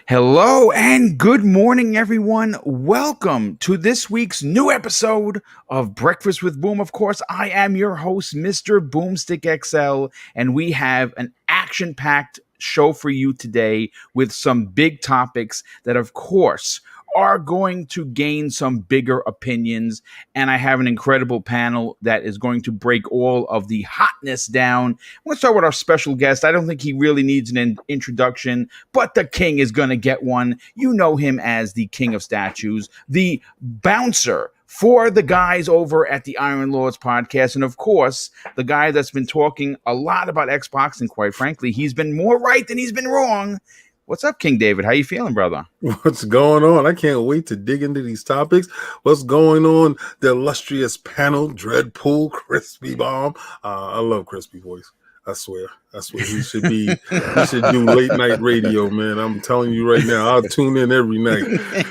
Hello and good morning, everyone. Welcome to this week's new episode of Breakfast with Boom. Of course, I am your host, Mr. Boomstick XL, and we have an action-packed show for you today with some big topics that, of course, are going to gain some bigger opinions. And I have an incredible panel that is going to break all of the hotness down. Let's start with our special guest. I don't think he really needs an introduction, but the king is going to get one. You know him as the king of statues, the bouncer for the guys over at the Iron Lords podcast. And of course, the guy that's been talking a lot about Xbox, and quite frankly, he's been more right than he's been wrong. What's up, King David? How you feeling, brother? What's going on? I can't wait to dig into these topics. What's going on? The illustrious panel, Dreadpool, Crispy Bomb. I love Crispy voice. I swear. That's what he should be. He should do late night radio, man. I'm telling you right now. I'll tune in every night.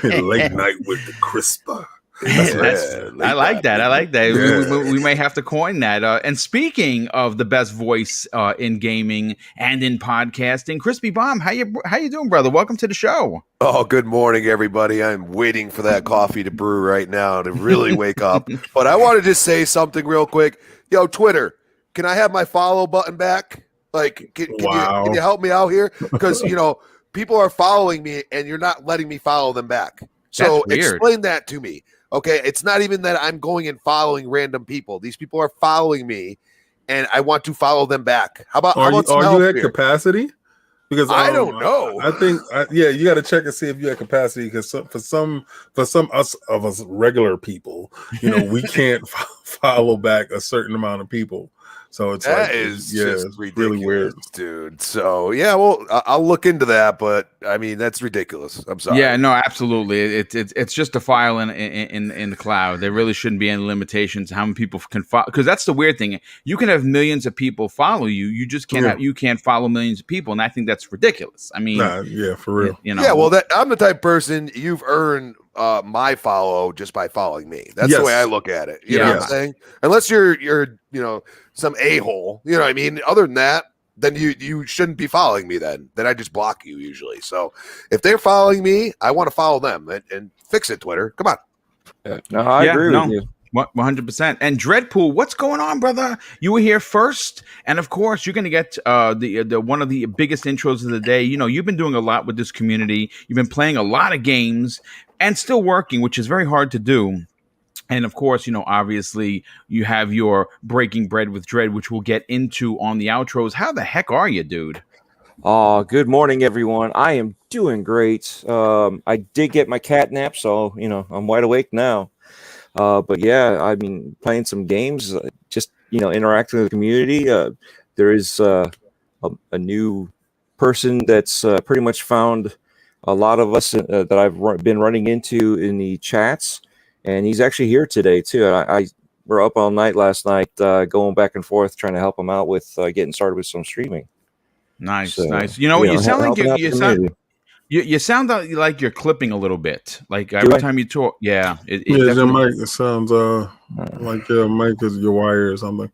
Late night with the Crispa. I like that. I like that. Yeah. We may have to coin that. And speaking of the best voice in gaming and in podcasting, Crispy Bomb, how you doing, brother? Welcome to the show. Oh, good morning, everybody. I'm waiting for that coffee to brew right now to really wake up. But I want to just say something real quick. Yo, Twitter, can I have my follow button back? Like, can you help me out here? Because, people are following me and you're not letting me follow them back. So explain that to me. Okay, it's not even that I'm going and following random people. These people are following me, and I want to follow them back. How about are you at here? Capacity? Because I don't know. I think you got to check and see if you have capacity. Because for some of us regular people, we can't follow back a certain amount of people. So it's just ridiculous, really weird, dude. So well, I'll look into that, but I mean that's ridiculous. I'm sorry. Yeah, no, absolutely. It's just a file in the cloud. There really shouldn't be any limitations how many people can follow. Because that's the weird thing. You can have millions of people follow you. You just can't you can't follow millions of people, and I think that's ridiculous. I mean, for real. Yeah, well, I'm the type of person you've earned my follow just by following me. That's the way I look at it. You know what I'm saying? Unless you're some a-hole, you know what I mean? Other than that, then you shouldn't be following me then. Then I just block you usually. So if they're following me, I want to follow them and fix it, Twitter. Come on. No, I agree with you. 100%. And Dreadpool, what's going on, brother? You were here first, and of course, you're going to get the one of the biggest intros of the day. You've been doing a lot with this community. You've been playing a lot of games and still working, which is very hard to do. And of course, obviously, you have your Breaking Bread with Dread, which we'll get into on the outros. How the heck are you, dude? Good morning, everyone. I am doing great. I did get my cat nap, so I'm wide awake now. But yeah, I've been playing some games, just interacting with the community. There is a new person that's pretty much found a lot of us that I've been running into in the chats, and he's actually here today too. I we're up all night last night, going back and forth trying to help him out with getting started with some streaming. Nice. You sound like you sound like you're clipping a little bit. Like every time you talk, your mic. It sounds like your mic is your wire or something.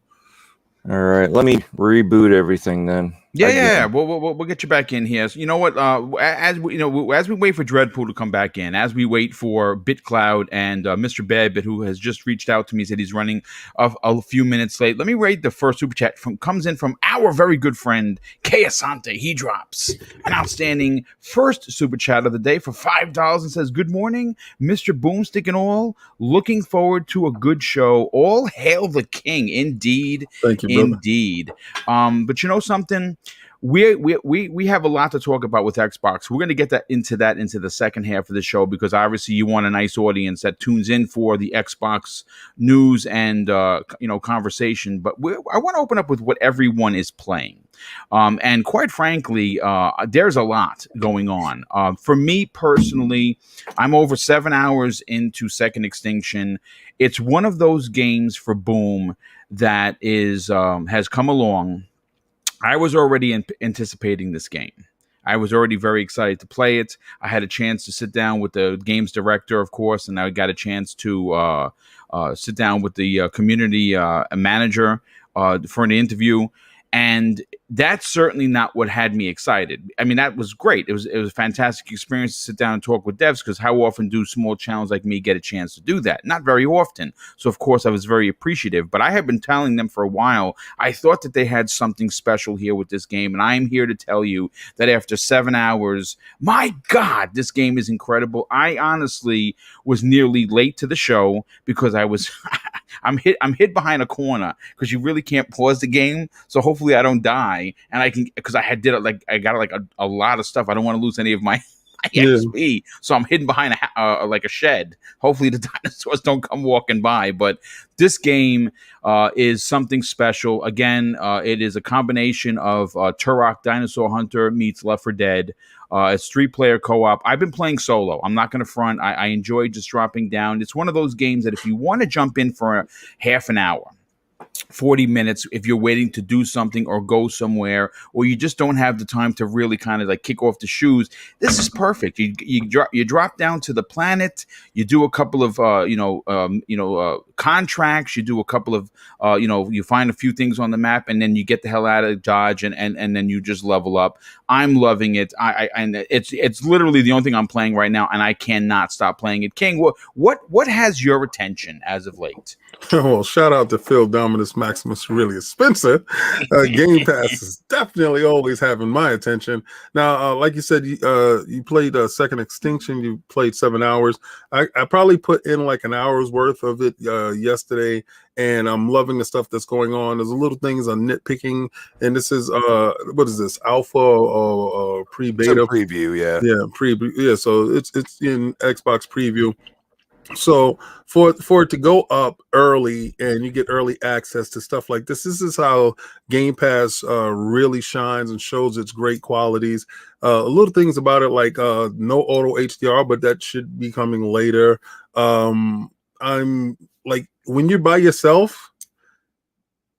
All right, let me reboot everything then. Yeah. We'll get you back in here. So you know what? As we wait for Dreadpool to come back in, as we wait for BitCloud and Mr. Badbit, who has just reached out to me, said he's running a few minutes late. Let me read the first super chat comes in from our very good friend Kay Asante. He drops an outstanding first super chat of the day for $5 and says, "Good morning, Mr. Boomstick and all. Looking forward to a good show. All hail the king, indeed." Thank you, brother. Indeed. But you know something? We have a lot to talk about with Xbox. We're going to get into the second half of the show because obviously you want a nice audience that tunes in for the Xbox news and conversation. But I want to open up with what everyone is playing. And quite frankly, there's a lot going on. For me personally, I'm over 7 hours into Second Extinction. It's one of those games for Boom that has come along. I was already anticipating this game. I was already very excited to play it. I had a chance to sit down with the games director, of course, and I got a chance to sit down with the community manager for an interview. And that's certainly not what had me excited. I mean, that was great. It was a fantastic experience to sit down and talk with devs, because how often do small channels like me get a chance to do that? Not very often. So of course I was very appreciative, but I have been telling them for a while, I thought that they had something special here with this game. And I am here to tell you that after 7 hours, my God, this game is incredible. I honestly was nearly late to the show because I was I'm hid behind a corner because you really can't pause the game. So hopefully I don't die, and I can, because I got a lot of stuff. I don't want to lose any of my XP, so I'm hidden behind a shed. Hopefully the dinosaurs don't come walking by. But this game is something special. Again, it is a combination of Turok Dinosaur Hunter meets Left 4 Dead. It's 3-player co-op. I've been playing solo. I'm not going to front. I enjoy just dropping down. It's one of those games that if you want to jump in for a half an hour, 40 minutes, if you're waiting to do something or go somewhere, or you just don't have the time to really kind of like kick off the shoes, this is perfect. You drop down to the planet, you do a couple of contracts, you do a couple of you find a few things on the map, and then you get the hell out of Dodge, and then you just level up. I'm loving it. And it's literally the only thing I'm playing right now, and I cannot stop playing it. King, what has your attention as of late? Well, shout out to Phil Dominus Maximus Aurelius Spencer. Game Pass is definitely always having my attention. Now, like you said, you played Second Extinction. You played 7 hours. I probably put in like an hour's worth of it yesterday, and I'm loving the stuff that's going on. There's a little things I'm nitpicking, and this is what is this, alpha or pre-beta? Preview, yeah. Yeah, so it's in Xbox preview. So for it to go up early and you get early access to stuff like this is how Game Pass really shines and shows its great qualities. Little things about it like no auto HDR, but that should be coming later. I'm like, when you're by yourself,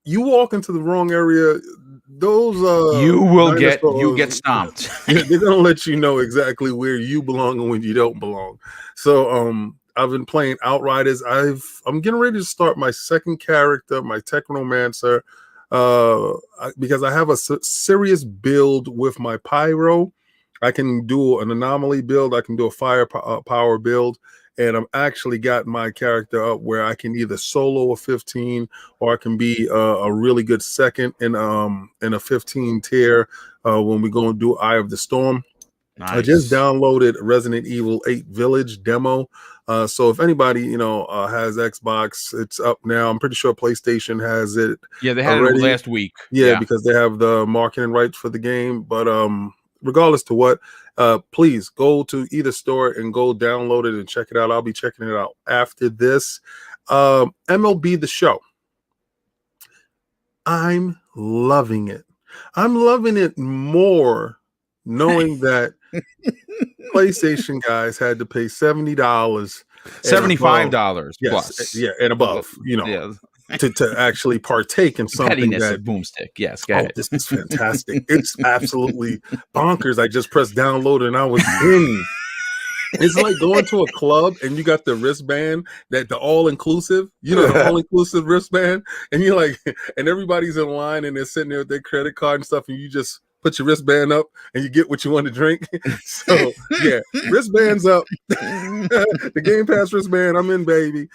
you walk into the wrong area, those you get stomped. Yeah, they're gonna let you know exactly where you belong and when you don't belong. So I've been playing Outriders. I'm getting ready to start my second character, my Technomancer, because I have a serious build with my Pyro. I can do an anomaly build. I can do a fire power build. And I'm actually got my character up where I can either solo a 15 or I can be a really good second in a 15 tier when we go and do Eye of the Storm. Nice. I just downloaded Resident Evil 8 Village demo. So if anybody has Xbox, it's up now. I'm pretty sure PlayStation has it. Yeah, they had it last week. Yeah, because they have the marketing rights for the game. But regardless to what, please go to either store and go download it and check it out. I'll be checking it out after this. MLB The Show. I'm loving it. I'm loving it more knowing that PlayStation guys had to pay $70, $75 plus, and above, to actually partake in something pettiness that of Boomstick. Yes, go ahead. This is fantastic. It's absolutely bonkers. I just pressed download and I was in. It's like going to a club and you got the wristband, that the all-inclusive, the all-inclusive wristband, and you're like, and everybody's in line and they're sitting there with their credit card and stuff, and you just put your wristband up and you get what you want to drink. So yeah, wristbands up. The Game Pass wristband, I'm in, baby.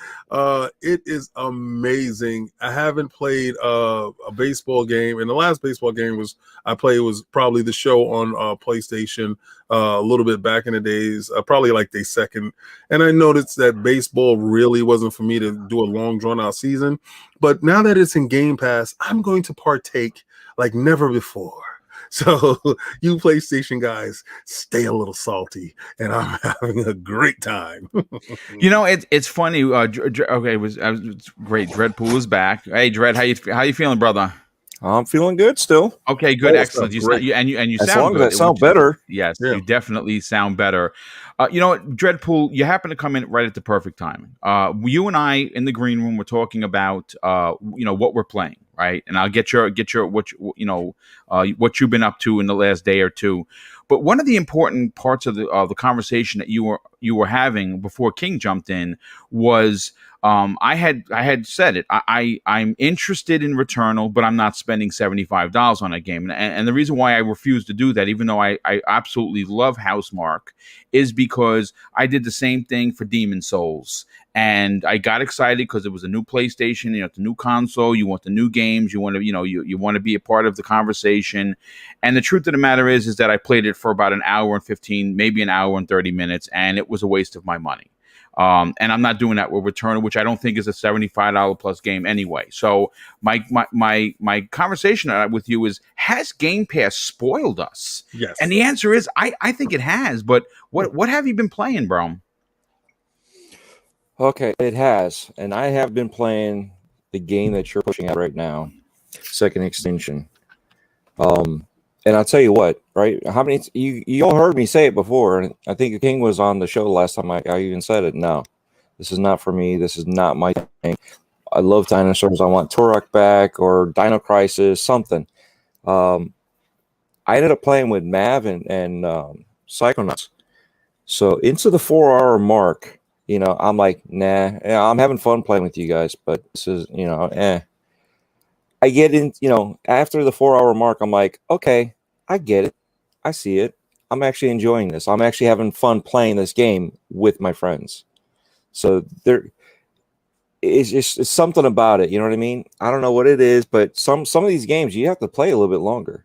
It is amazing. I haven't played a baseball game, and the last baseball game I played was probably the show on PlayStation a little bit back in the days, probably like day second. And I noticed that baseball really wasn't for me to do a long drawn out season. But now that it's in Game Pass, I'm going to partake like never before. So you PlayStation guys, stay a little salty, and I'm having a great time. It's funny. Okay, it was great. Dreadpool is back. Hey, Dread, how you feeling, brother? I'm feeling good still. Okay, good, excellent. You sound good. As sound better. Yes, yeah. You definitely sound better. You know what, Dreadpool, you happen to come in right at the perfect time. You and I in the green room were talking about what we're playing, right? And I'll get your what you've been up to in the last day or two. But one of the important parts of the conversation that you were having before King jumped in was I had said it. I'm interested in Returnal, but I'm not spending $75 on a game. And the reason why I refuse to do that, even though I absolutely love Housemarque, is because I did the same thing for Demon Souls. And I got excited because it was a new PlayStation, you know, it's a new console. You want the new games. You want to, you want to be a part of the conversation. And the truth of the matter is that I played it for about an hour and 15, maybe an hour and 30 minutes, and it was a waste of my money. And I'm not doing that with Returnal, which I don't think is a $75 plus game anyway. So my conversation with you is, has Game Pass spoiled us? Yes. And the answer is, I think it has. But what have you been playing, bro? Okay, it has, and I have been playing the game that you're pushing out right now, Second Extinction. And I'll tell you what, right? How many you all heard me say it before, and I think King was on the show last time I even said it. No, this is not for me. This is not my thing. I love dinosaurs. I want Turok back or Dino Crisis, something. I ended up playing with Mav and Psychonauts. So into the 4-hour mark. You know, I'm like, nah, I'm having fun playing with you guys, but this is, I get in, after the 4-hour mark, I'm like, okay, I get it. I see it. I'm actually enjoying this. I'm actually having fun playing this game with my friends. So there is just something about it. You know what I mean? I don't know what it is, but some of these games you have to play a little bit longer.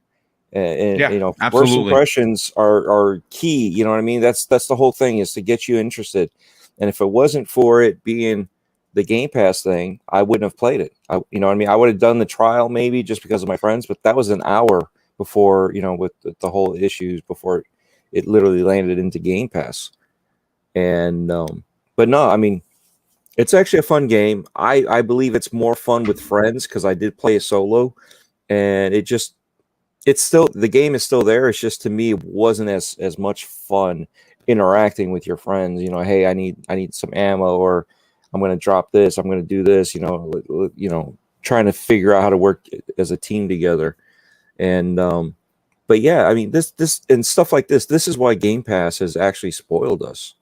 And yeah, first impressions are key. You know what I mean? That's the whole thing, is to get you interested. And if it wasn't for it being the Game Pass thing, I wouldn't have played it. You know what I mean? I would have done the trial maybe just because of my friends, but that was an hour before, with the whole issues, before it literally landed into Game Pass. And, but no, I mean, it's actually a fun game. I believe it's more fun with friends because I did play a solo, and it's still, the game is still there. It's just, to me, it wasn't as much fun interacting with your friends. Hey, I need some ammo, or I'm going to drop this, I'm going to do this, trying to figure out how to work as a team together. And but yeah, I mean, this and stuff like this is why Game Pass has actually spoiled us.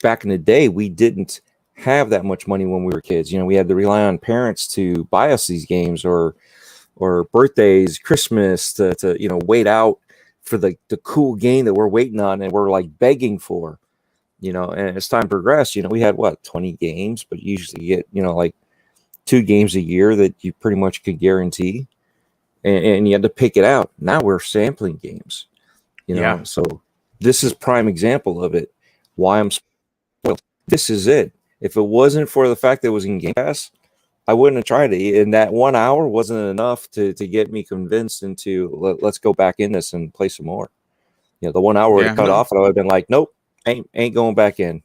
Back in the day, we didn't have that much money when we were kids. We had to rely on parents to buy us these games, or birthdays, Christmas, to wait out for the cool game that we're waiting on and we're like begging for, and as time progressed, we had 20 games, but you usually get, like 2 games a year that you pretty much could guarantee, and you had to pick it out. Now we're sampling games, Yeah. So this is prime example of it. Why I'm spoiled. This is it. If it wasn't for the fact that it was in Game Pass, I wouldn't have tried it. And that 1 hour wasn't enough to get me convinced into let's go back in this and play some more. The 1 hour would cut off, and I would have been like, nope, ain't going back in.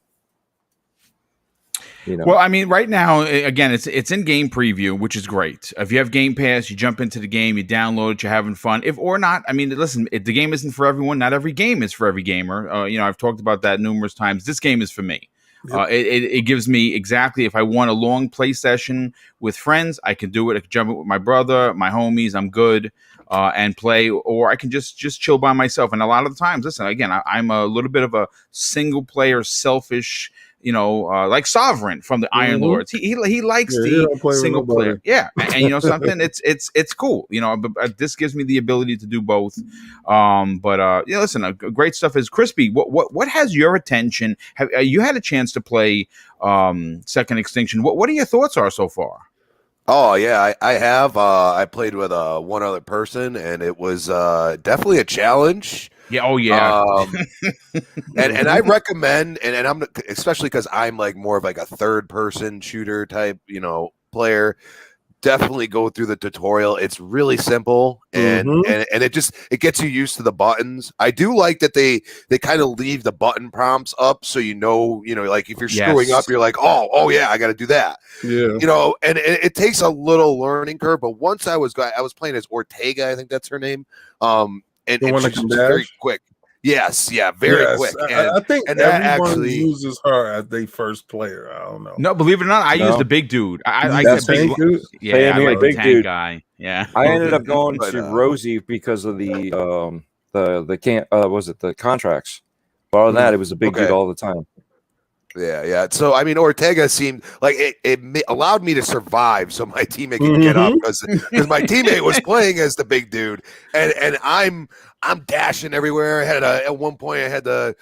Well, I mean, right now, again, it's in game preview, which is great. If you have Game Pass, you jump into the game, you download it, you're having fun. If or not, I mean, listen, if the game isn't for everyone, not every game is for every gamer. I've talked about that numerous times. This game is for me. Yep. It gives me exactly, if I want a long play session with friends, I can do it. I can jump in with my brother, my homies, I'm good, and play, or I can just chill by myself. And a lot of the times, listen, again, I'm a little bit of a single player, selfish, like Sovereign from the Iron Lords. He likes the single player. Yeah. And something, it's cool, but this gives me the ability to do both. Listen, great stuff is Crispy. What has your attention? Have you had a chance to play Second Extinction? What are your thoughts are so far? Oh yeah, I have. I played with one other person, and it was definitely a challenge. Yeah. Oh yeah. And I recommend, and I'm especially because I'm like more of like a third person shooter type, player. Definitely go through the tutorial. It's really simple, and it gets you used to the buttons. I do like that they kind of leave the button prompts up, so like if you're screwing up, you're like, oh yeah, I got to do that. Yeah. And it takes a little learning curve. But once I was playing as Ortega, I think that's her name. And she's just very quick. Yes, yeah, very quick. And I think and everyone actually uses her as their first player. I don't know. No, believe it or not, I use the big dude. I like the big dude. Yeah, I like big the tank dude guy. Yeah. I ended up going to Rosie because of the the contracts. But other than that, it was a big dude Okay. all the time. Yeah. So I mean, Ortega seemed like allowed me to survive, so my teammate could get up because my teammate was playing as the big dude, and I'm dashing everywhere. At one point I had the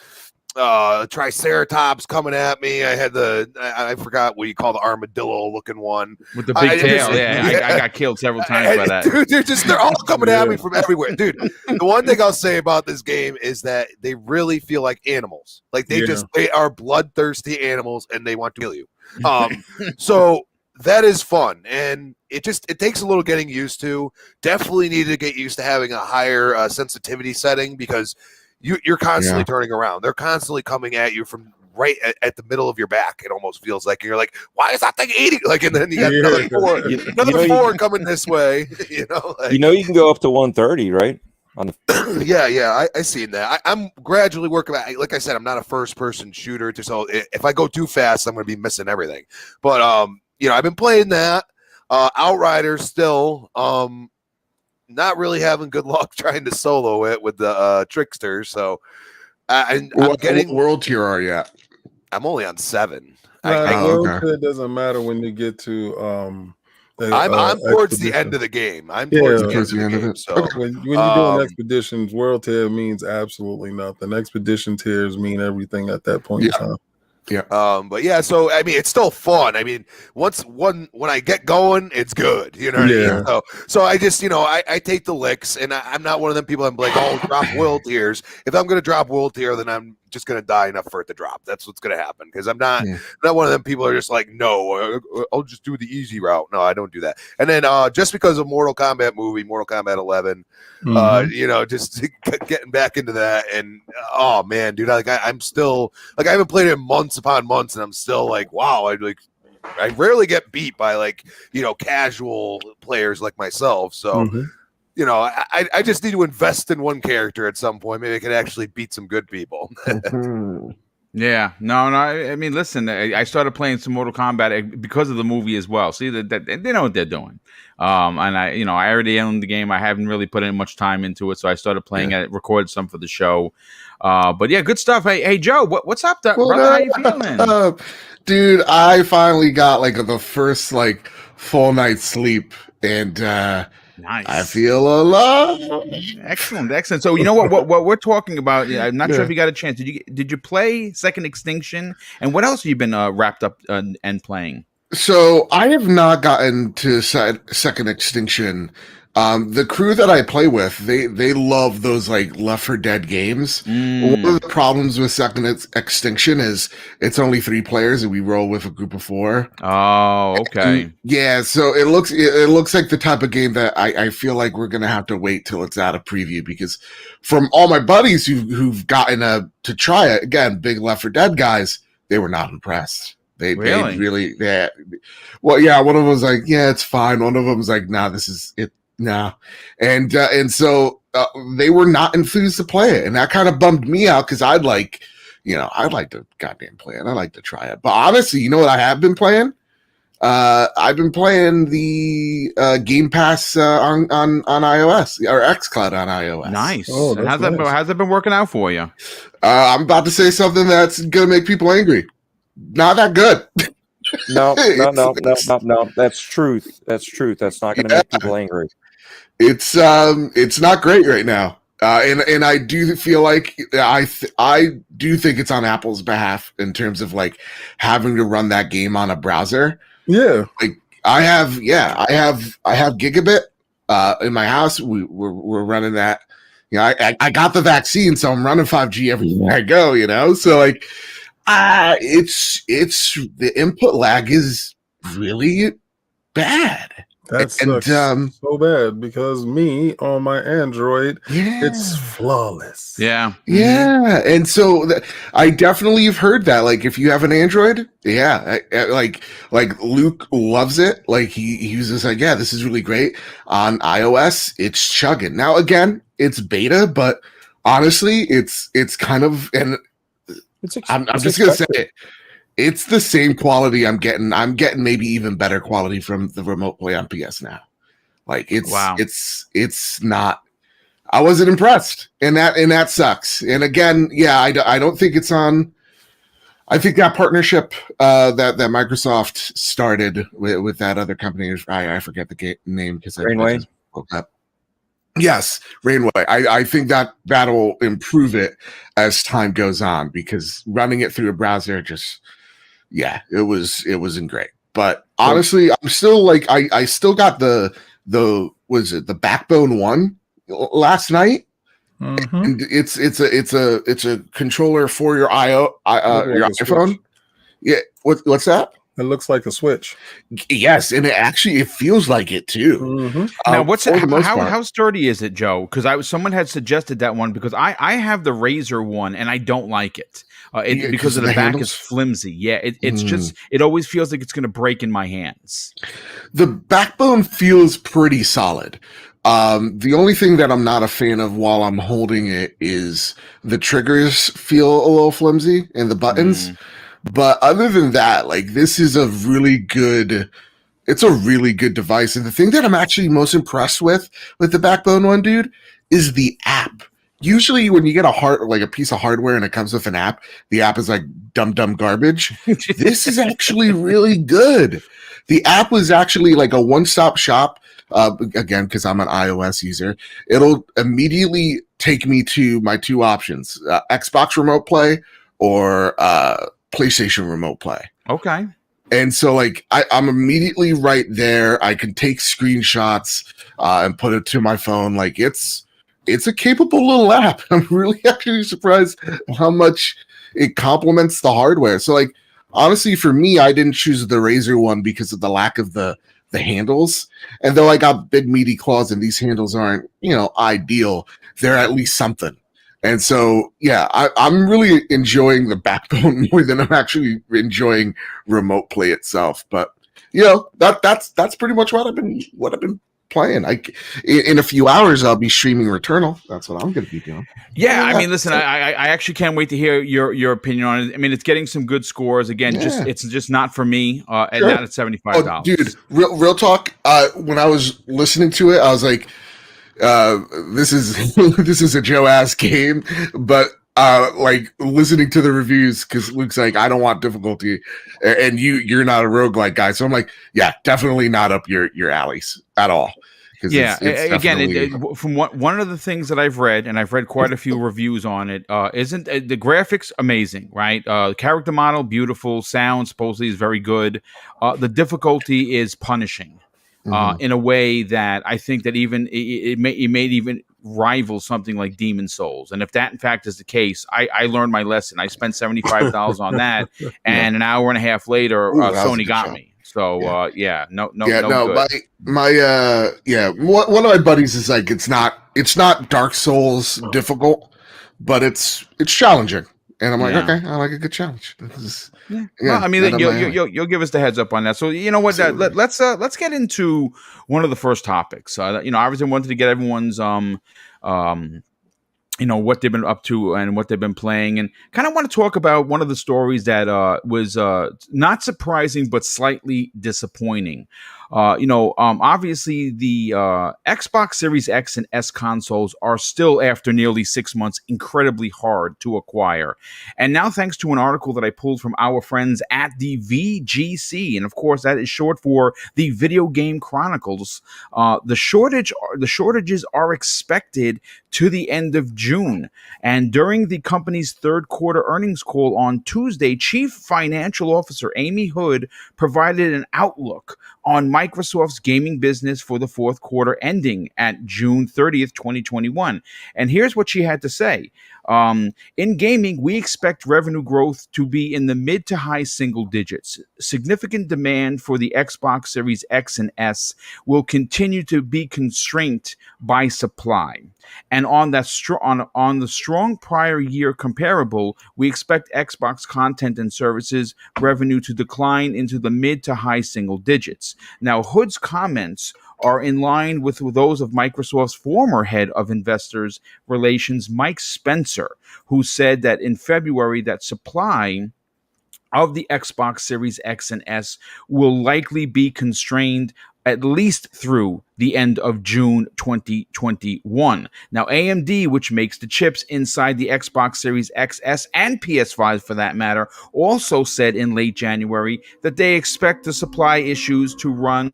Triceratops coming at me. I had I forgot what you call the armadillo looking one with the big tail. I got killed several times by that. Dude, they're all coming at me from everywhere. Dude, the one thing I'll say about this game is that they really feel like animals. Like they are bloodthirsty animals and they want to kill you. So that is fun, and it takes a little getting used to. Definitely need to get used to having a higher sensitivity setting because you're constantly turning around. They're constantly coming at you from right at the middle of your back. It almost feels like, and you're like, why is that thing eating? Like, and then you got another four coming this way. You can go up to 130, right? Yeah, I seen that. I'm gradually working. Like I said, I'm not a first person shooter, so if I go too fast, I'm going to be missing everything. But I've been playing that. Outriders still. Not really having good luck trying to solo it with the trickster. So what world tier are you at? I'm only on 7. It doesn't matter when you get to I'm towards the end of the game. I'm towards the end of the game. So when you're doing expeditions, world tier means absolutely nothing. Expedition tiers mean everything at that point in time. Yeah. But yeah, so I mean, it's still fun. I mean, when I get going, it's good. You know what I mean? So I just, I take the licks, and I'm not one of them people. I'm like, oh, drop world tiers. If I'm gonna drop world tier, then I'm just gonna die enough for it to drop. That's what's gonna happen because I'm not one of them people who are just like, no, I'll just do the easy route. No, I don't do that. And then just because of Mortal Kombat 11, just getting back into that, and oh man, dude, I'm still like I haven't played it in months upon months, and I'm still like, wow, I rarely get beat by casual players like myself. So I just need to invest in one character at some point. Maybe I can actually beat some good people. Yeah, no. I mean, listen, I started playing some Mortal Kombat because of the movie as well. See that they know what they're doing. And I already owned the game. I haven't really put in much time into it, so I started playing it, recorded some for the show. But yeah, good stuff. Hey, Joe, what's up, brother? How you feeling? Dude, I finally got the first full night's sleep, and nice. I feel alive. Excellent. So you know what we're talking about? I'm not sure if you got a chance. Did you play Second Extinction? And what else have you been wrapped up and playing? So I have not gotten to Second Extinction. The crew that I play with, they love those Left 4 Dead games. One of the problems with Second Extinction is it's only 3 players and we roll with a group of 4. Oh, okay. And so it looks like the type of game that I feel like we're gonna have to wait till it's out of preview, because from all my buddies who've gotten to try it, again, big Left 4 Dead guys, they were not impressed. They really. Well, yeah, one of them was like, yeah, it's fine. One of them was like, nah, this is it. Nah. And so they were not enthused to play it. And that kind of bummed me out because I'd like to goddamn play it. I'd like to try it. But honestly, you know what I have been playing? I've been playing the Game Pass on iOS, or xCloud on iOS. Nice. Oh, how's that been working out for you? I'm about to say something that's going to make people angry. Not that good. No. That's truth. That's not going to make people angry. It's not great right now. And I do feel like I do think it's on Apple's behalf in terms of having to run that game on a browser. Yeah. I have gigabit in my house. We're running that. I got the vaccine, so I'm running 5G everywhere I go, so it's the input lag is really bad. That sucks so bad because me on my Android, it's flawless. Yeah. Yeah. And so I definitely have heard that. If you have an Android, Luke loves it. He was just yeah, this is really great. On iOS, it's chugging. Now, again, it's beta, but honestly, it's kind of, and I'm just going to say it. It's the same quality I'm getting. I'm getting maybe even better quality from the remote play on PS now. Wow. It's not. I wasn't impressed, and that sucks. And again, yeah, I don't think it's on. I think that partnership that Microsoft started with that other company, I forget the name because I just woke up. Yes, Rainway. I think that'll improve it as time goes on, because running it through a browser it wasn't great. But honestly, I'm still like I still got the was it the Backbone one last night. Mm-hmm. And it's a controller for your your iPhone. Yeah, what's that? It looks like a Switch. Yes, and it feels like it too. Mm-hmm. Now, what's it, how sturdy is it, Joe? Because someone had suggested that one, because I have the Razer one and I don't like it. Because of the back handles is flimsy. Yeah, it's just it always feels like it's going to break in my hands. The Backbone feels pretty solid. The only thing that I'm not a fan of while I'm holding it is the triggers feel a little flimsy and the buttons. But other than that, like, this is it's a really good device. And the thing that I'm actually most impressed with the Backbone one, dude, is the app. Usually when you get a piece of hardware and it comes with an app, the app is like dumb garbage. This is actually really good. The app was actually like a one-stop shop. Again, because I'm an iOS user, it'll immediately take me to my two options: Xbox Remote Play or PlayStation Remote Play. Okay. And so, like, I'm immediately right there. I can take screenshots and put it to my phone. Like, it's a capable little app. I'm really actually surprised how much it complements the hardware. So, like, honestly, for me, I didn't choose the Razer one because of the lack of the handles. And though I got big meaty claws and these handles aren't, ideal, they're at least something. And so, yeah, I'm really enjoying the Backbone more than I'm actually enjoying Remote Play itself. But that's pretty much what I've been playing. In a few hours I'll be streaming Returnal. That's what I'm going to be doing. Yeah, I mean, listen, I actually can't wait to hear your opinion on it. I mean, it's getting some good scores. Again, it's just not for me, and not at $75. Oh, dude, real talk. When I was listening to it, I was like, this is a Joe ass game, but like listening to the reviews, because Luke's like, I don't want difficulty, and you're not a roguelike guy, so I'm like, yeah, definitely not up your alleys at all. Yeah, again, from one of the things that I've read, and I've read quite a few reviews on it, isn't the graphics amazing, right? Character model beautiful, sound supposedly is very good. The difficulty is punishing. In a way that I think that even it may even rival something like Demon Souls. And if that in fact is the case, I learned my lesson. I spent $75 on that, and an hour and a half later, Sony got me. So no good. One of my buddies is like, it's not Dark Souls difficult, but it's challenging. And I'm like, okay, I like a good challenge. Well, I mean, you'll give us the heads up on that. So you know what? Let's get into one of the first topics. Obviously wanted to get everyone's what they've been up to and what they've been playing, and kind of want to talk about one of the stories that was not surprising but slightly disappointing. Obviously the Xbox Series X and S consoles are still, after nearly 6 months, incredibly hard to acquire. And now, thanks to an article that I pulled from our friends at the VGC, and of course that is short for the Video Game Chronicles, the shortages are expected to the end of June. And during the company's third quarter earnings call on Tuesday, Chief Financial Officer Amy Hood provided an outlook on Microsoft's gaming business for the fourth quarter ending at June 30th, 2021. And here's what she had to say. In gaming, we expect revenue growth to be in the mid to high single digits. Significant demand for the Xbox Series X and S will continue to be constrained by supply. And on that on the strong prior year comparable, we expect Xbox content and services revenue to decline into the mid to high single digits. Now, Hood's comments are in line with those of Microsoft's former head of investors relations, Mike Spencer, who said that in February that supply of the Xbox Series X and S will likely be constrained at least through the end of June 2021. Now, AMD, which makes the chips inside the Xbox Series XS and PS5 for that matter, also said in late January that they expect the supply issues to run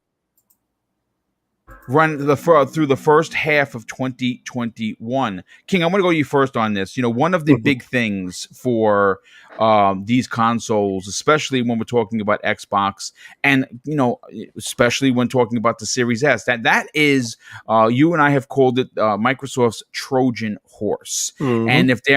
through the first half of 2021. King, I'm going to go to you first on this. One of the big things for these consoles, especially when we're talking about Xbox, and especially when talking about the Series S, that is, you and I have called it Microsoft's Trojan horse. Mhm. And if they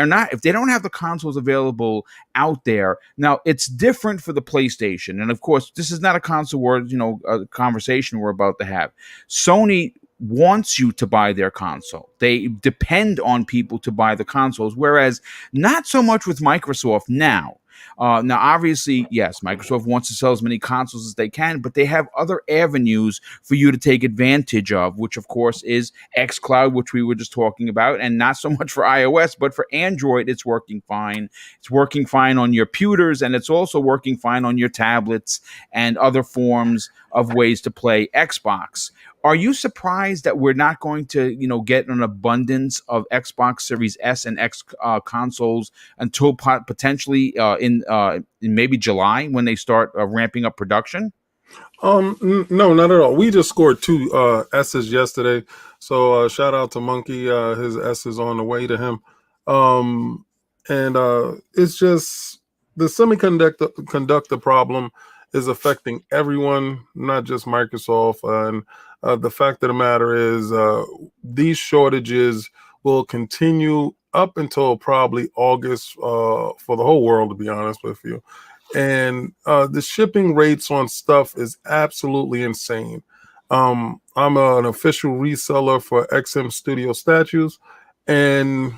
don't have the consoles available out there now, it's different for the PlayStation. And of course, this is not a console war, a conversation we're about to have. Sony wants you to buy their console. They depend on people to buy the consoles, whereas not so much with Microsoft now. Now, obviously, yes, Microsoft wants to sell as many consoles as they can, but they have other avenues for you to take advantage of, which, of course, is xCloud, which we were just talking about, and not so much for iOS, but for Android, it's working fine. It's working fine on your computers, and it's also working fine on your tablets and other forms of ways to play Xbox. Are you surprised that we're not going to, get an abundance of Xbox Series S and X consoles until potentially in maybe July when they start ramping up production? No, not at all. We just scored 2 S's yesterday, so shout out to Monkey. His S is on the way to him, and it's just the semiconductor problem is affecting everyone, not just Microsoft. And the fact of the matter is, these shortages will continue up until probably August for the whole world, to be honest with you. And the shipping rates on stuff is absolutely insane. I'm an official reseller for XM Studio Statues, and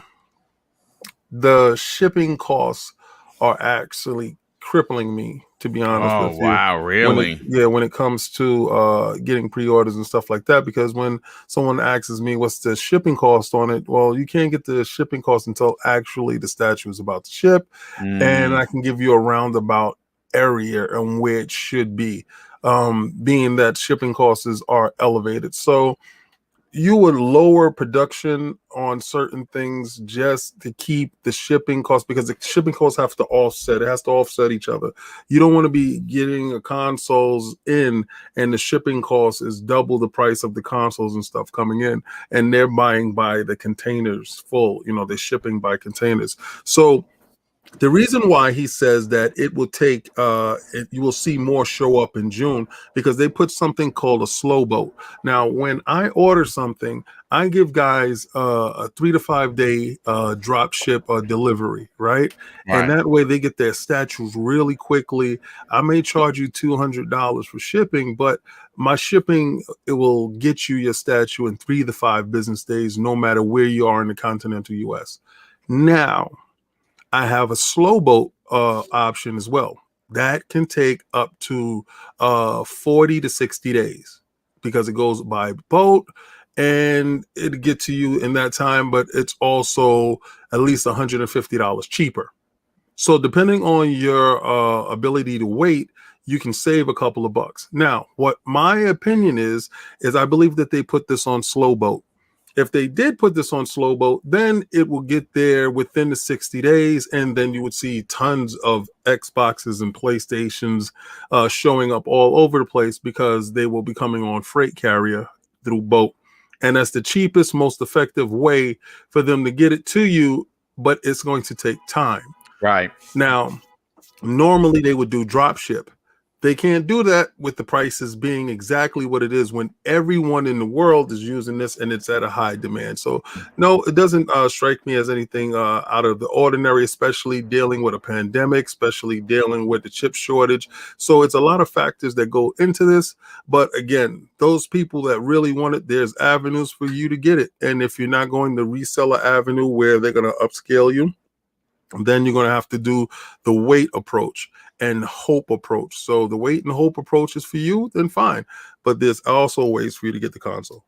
the shipping costs are actually crippling me, to be honest Oh, with you. wow, really? When it comes to getting pre-orders and stuff like that, because when someone asks me what's the shipping cost on it, well, you can't get the shipping cost until actually the statue is about to ship, and I can give you a roundabout area and where it should be, being that shipping costs are elevated. So you would lower production on certain things just to keep the shipping costs, because the shipping costs have to offset. It has to offset each other. You don't want to be getting a consoles in and the shipping cost is double the price of the consoles and stuff coming in, and they're buying by the containers full. They're shipping by containers. So the reason why he says that it will take, you will see more show up in June, because they put something called a slow boat. Now, when I order something, I give guys a 3 to 5 day drop ship delivery, right? And Right. that way they get their statues really quickly. I may charge you $200 for shipping, but my shipping, it will get you your statue in 3 to 5 business days, no matter where you are in the continental US. Now, I have a slow boat option as well. That can take up to 40 to 60 days, because it goes by boat and it'll get to you in that time, but it's also at least $150 cheaper. So depending on your ability to wait, you can save a couple of bucks. Now, what my opinion is I believe that they put this on slow boat. If they did put this on slow boat, then it will get there within the 60 days, and then you would see tons of Xboxes and PlayStations showing up all over the place, because they will be coming on freight carrier through boat. And that's the cheapest, most effective way for them to get it to you, but it's going to take time. Right. Now, normally they would do drop ship. They can't do that with the prices being exactly what it is when everyone in the world is using this and it's at a high demand. So no, it doesn't strike me as anything out of the ordinary, especially dealing with a pandemic, especially dealing with the chip shortage. So it's a lot of factors that go into this. But again, those people that really want it, there's avenues for you to get it. And if you're not going the reseller avenue where they're going to upscale you, then you're going to have to do the wait approach and hope approach. So the wait and hope approach is for you, then fine. But there's also ways for you to get the console.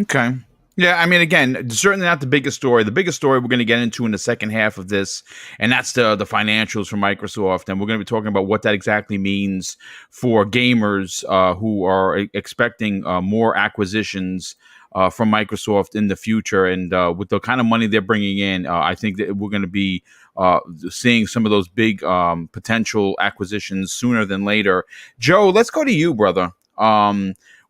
Okay. Yeah, I mean, again, certainly not the biggest story. The biggest story we're going to get into in the second half of this, and that's the financials from Microsoft, and we're going to be talking about what that exactly means for gamers who are expecting more acquisitions from Microsoft in the future, and with the kind of money they're bringing in, I think that we're going to be seeing some of those big potential acquisitions sooner than later. Joe, let's go to you, brother.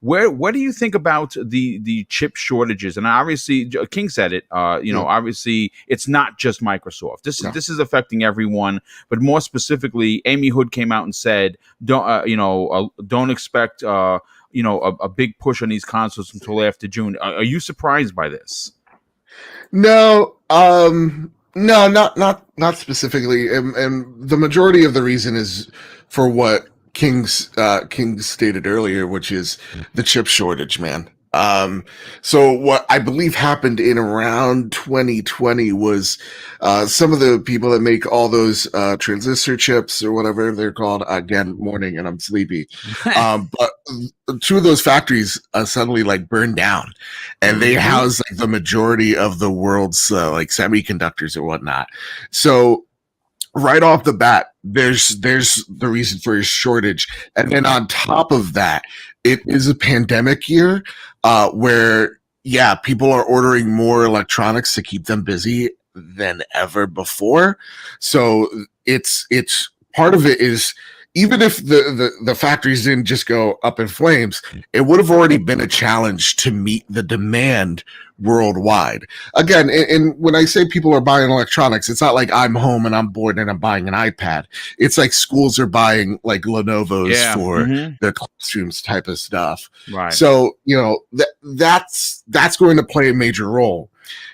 What do you think about the chip shortages? And obviously, King said it. Obviously, it's not just Microsoft. This is affecting everyone, but more specifically, Amy Hood came out and said, don't expect a big push on these consoles until after June. Are you surprised by this? No, no, not specifically, and the majority of the reason is for what King stated earlier, which is the chip shortage, man. So what I believe happened in around 2020 was some of the people that make all those transistor chips or whatever they're called. Again, morning and I'm sleepy. But two of those factories suddenly like burned down, and they house like the majority of the world's like semiconductors or whatnot. So right off the bat, there's the reason for his shortage, and then on top of that, it is a pandemic year where people are ordering more electronics to keep them busy than ever before. So it's part of it is, even if the factories didn't just go up in flames, it would have already been a challenge to meet the demand worldwide. Again, and when I say people are buying electronics, it's not like I'm home and I'm bored and I'm buying an iPad. It's like schools are buying like Lenovo's for their classrooms type of stuff. Right. So, that's going to play a major role.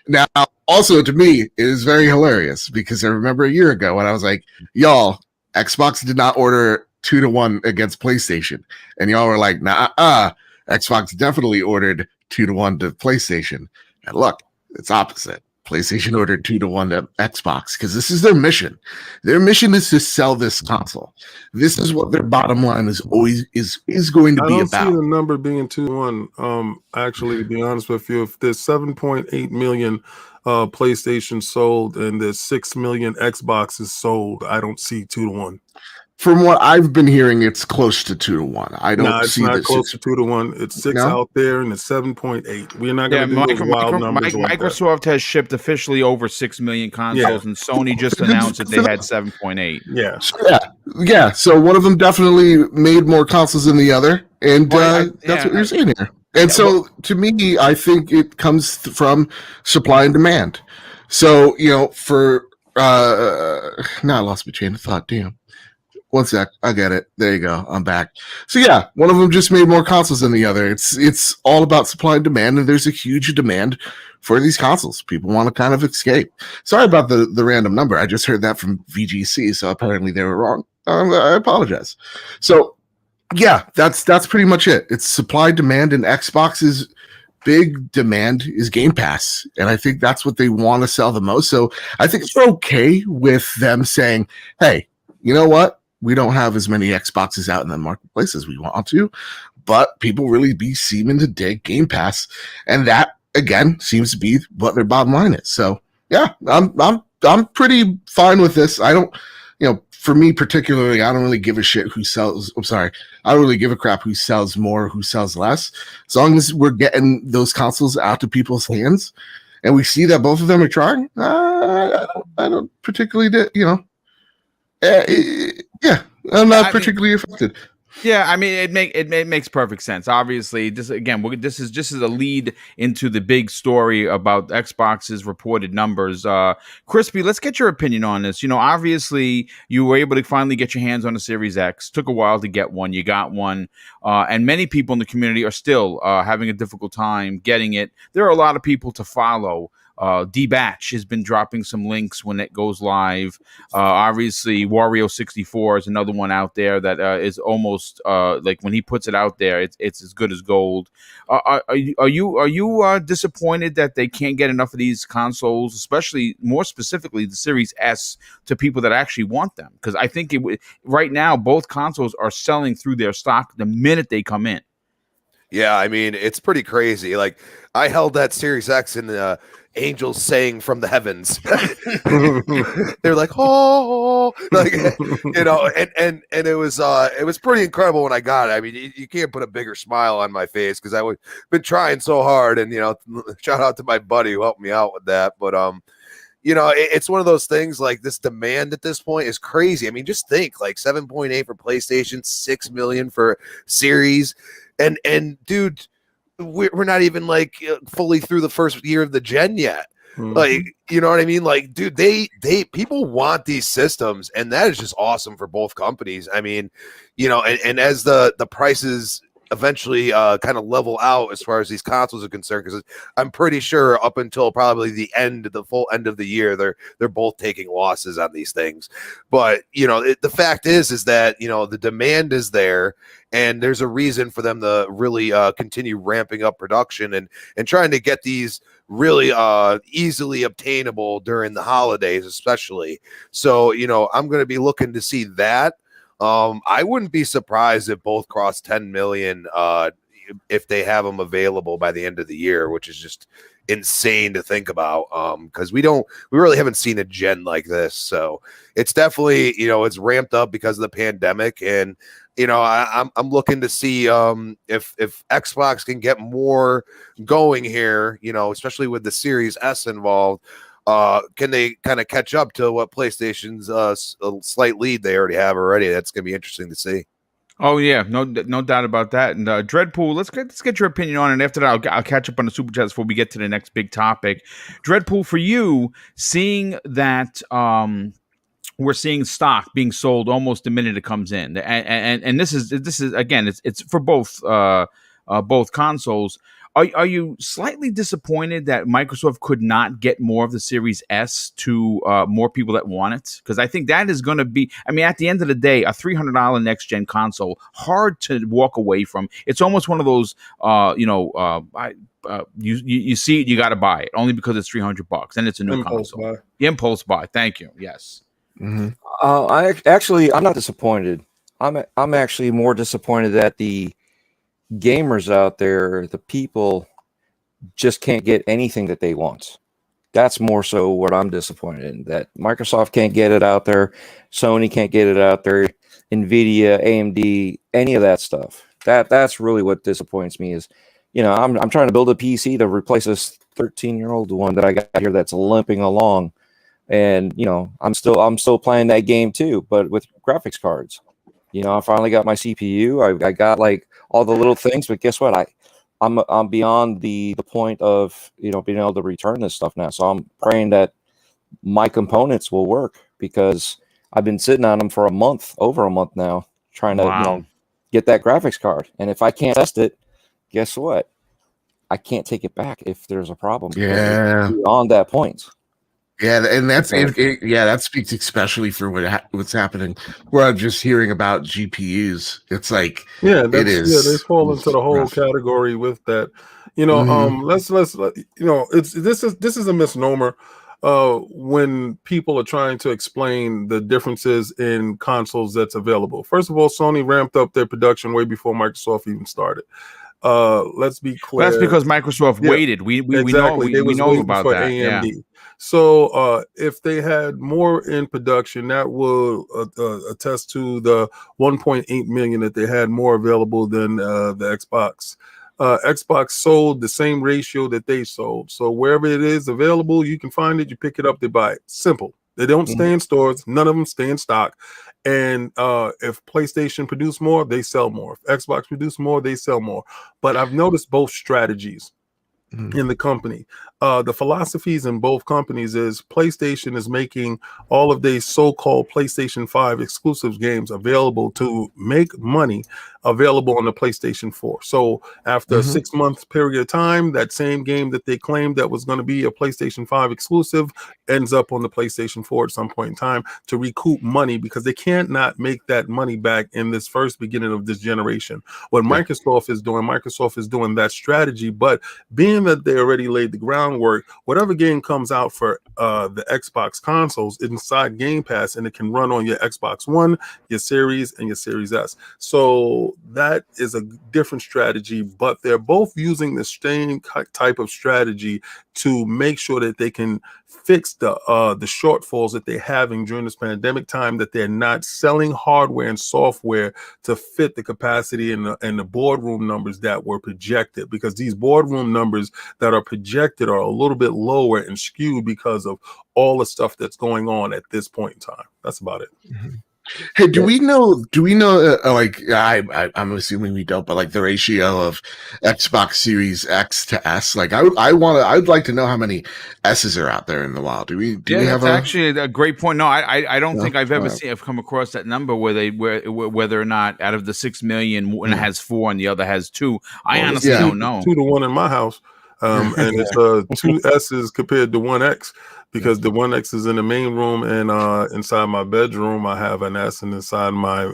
Now, also to me, it is very hilarious because I remember a year ago when I was like, y'all, Xbox did not order 2-1 against PlayStation. And y'all were like, nah, Xbox definitely ordered 2-1 to PlayStation. And look, it's opposite. PlayStation ordered 2-1 to Xbox because this is their mission. Their mission is to sell this console. This is what their bottom line is always is going to be about. I don't see the number being 2-1. Actually, to be honest with you, if there's 7.8 million PlayStation sold and there's 6 million Xboxes sold, I don't see 2-1. From what I've been hearing, it's close to 2-1. I don't see it's not close to 2-1. It's 6 out there, and it's 7.8. We're not going to do those wild numbers. Microsoft has shipped officially over 6 million consoles, and Sony just announced that they had 7.8. Yeah. So one of them definitely made more consoles than the other, and that's what you're saying here. And so, to me, I think it comes from supply and demand. So, for now I lost my train of thought. Damn. One sec, I get it. There you go. I'm back. So yeah, one of them just made more consoles than the other. It's all about supply and demand, and there's a huge demand for these consoles. People want to kind of escape. Sorry about the random number. I just heard that from VGC, so apparently they were wrong. I apologize. So yeah, that's pretty much it. It's supply, demand, and Xbox's big demand is Game Pass, and I think that's what they want to sell the most. So I think it's okay with them saying, "Hey, you know what? We don't have as many Xboxes out in the marketplace as we want to, but people really be seeming to dig Game Pass, and that again seems to be what their bottom line is." So yeah, I'm pretty fine with this. I don't, for me particularly, I don't really give a shit who sells. I don't really give a crap who sells more, who sells less. As long as we're getting those consoles out to people's hands, and we see that both of them are trying, I don't particularly, yeah, I'm not particularly affected. Yeah, I mean, it makes perfect sense. Obviously, this is just as a lead into the big story about Xbox's reported numbers. Crispy, let's get your opinion on this. Obviously, you were able to finally get your hands on a Series X. Took a while to get one. You got one, and many people in the community are still having a difficult time getting it. There are a lot of people to follow. D-Batch has been dropping some links when it goes live. Obviously, Wario64 is another one out there that is almost like when he puts it out there, it's as good as gold. Are you disappointed that they can't get enough of these consoles, especially more specifically the Series S, to people that actually want them? Because I think right now both consoles are selling through their stock the minute they come in. Yeah, I mean, it's pretty crazy. Like, I held that Series X in the angels sang from the heavens. They're like, oh, like, and it was pretty incredible when I got it. I mean, you can't put a bigger smile on my face because I would been trying so hard, and shout out to my buddy who helped me out with that. But it's one of those things, like, this demand at this point is crazy. I mean, just think, like, 7.8 for PlayStation, 6 million for Series, and dude, we're not even like fully through the first year of the gen yet. Like, you know what I mean? Like, dude, they people want these systems, and that is just awesome for both companies. I mean, and as the prices eventually kind of level out as far as these consoles are concerned, because I'm pretty sure up until probably the full end of the year, they're both taking losses on these things. But the fact is that the demand is there, and there's a reason for them to really continue ramping up production and trying to get these really easily obtainable during the holidays, especially. So I'm going to be looking to see that. I wouldn't be surprised if both cross 10 million if they have them available by the end of the year, which is just insane to think about, because we really haven't seen a gen like this. So it's definitely it's ramped up because of the pandemic, and I'm looking to see if Xbox can get more going here, especially with the Series S involved. Can they kind of catch up to what PlayStation's slight lead they already have already? That's going to be interesting to see. Oh yeah, no doubt about that. And Dreadpool, let's get your opinion on it. After that, I'll catch up on the super chats before we get to the next big topic. Dreadpool, for you, seeing that we're seeing stock being sold almost the minute it comes in, and this is again, it's for both consoles. Are you slightly disappointed that Microsoft could not get more of the Series S to more people that want it? Because I think that is going to be, I mean, at the end of the day, a $300 next gen console, hard to walk away from. It's almost one of those, you see it, you got to buy it only because it's $300 and it's a new console. Impulse buy. Thank you. Yes. Mm-hmm. I'm not disappointed. I'm actually more disappointed that the gamers out there, the people, just can't get anything that they want. That's more so what I'm disappointed in, that Microsoft can't get it out there, Sony can't get it out there, Nvidia, AMD, any of that stuff. That's really what disappoints me. Is I'm trying to build a PC to replace this 13-year-old one that I got here that's limping along, and I'm still playing that game too, but with graphics cards. I finally got my CPU. I got like all the little things, but guess what? I'm beyond the point of being able to return this stuff now. So I'm praying that my components will work, because I've been sitting on them for over a month now, trying to get that graphics card. And if I can't test it, guess what? I can't take it back if there's a problem. Yeah, beyond that point. Yeah, and that's yeah, that speaks especially for what's happening. Where I'm just hearing about GPUs. It's like it is. Yeah, they fall into the whole category with that. This is a misnomer. When people are trying to explain the differences in consoles that's available. First of all, Sony ramped up their production way before Microsoft even started. Let's be clear. That's because Microsoft waited. We know about that. AMD. Yeah. So if they had more in production, that will attest to the 1.8 million that they had more available than the Xbox. Xbox sold the same ratio that they sold. So wherever it is available, you can find it, you pick it up, they buy it. Simple. They don't stay in stores. None of them stay in stock. And if PlayStation produce more, they sell more. If Xbox produce more, they sell more. But I've noticed both strategies in the company. The philosophies in both companies is PlayStation is making all of these so-called PlayStation 5 exclusive games available to make money available on the PlayStation 4. So after a 6-month period of time, that same game that they claimed that was going to be a PlayStation 5 exclusive ends up on the PlayStation 4 at some point in time to recoup money, because they can't not make that money back in this first beginning of this generation. What Microsoft is doing that strategy, but being that they already laid the groundwork, whatever game comes out for the Xbox consoles inside Game Pass, and it can run on your Xbox One, your Series, and your Series S. So So that is a different strategy, but they're both using the same type of strategy to make sure that they can fix the shortfalls that they're having during this pandemic time, that they're not selling hardware and software to fit the capacity and the boardroom numbers that were projected, because these boardroom numbers that are projected are a little bit lower and skewed because of all the stuff that's going on at this point in time. That's about it. Hey, do we know? I'm assuming we don't, but like the ratio of Xbox Series X to S. Like, I'd like to know how many S's are out there in the wild. Do we have that's actually a great point. No, I don't think I've ever right. come across that number whether or not out of the 6 million, one has 4 and the other has 2. I honestly don't know. 2 to 1 in my house, and it's 2 S's compared to 1 X. Because the 1 X is in the main room, and inside my bedroom I have an S, and inside my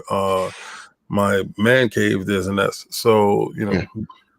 my man cave there's an S. So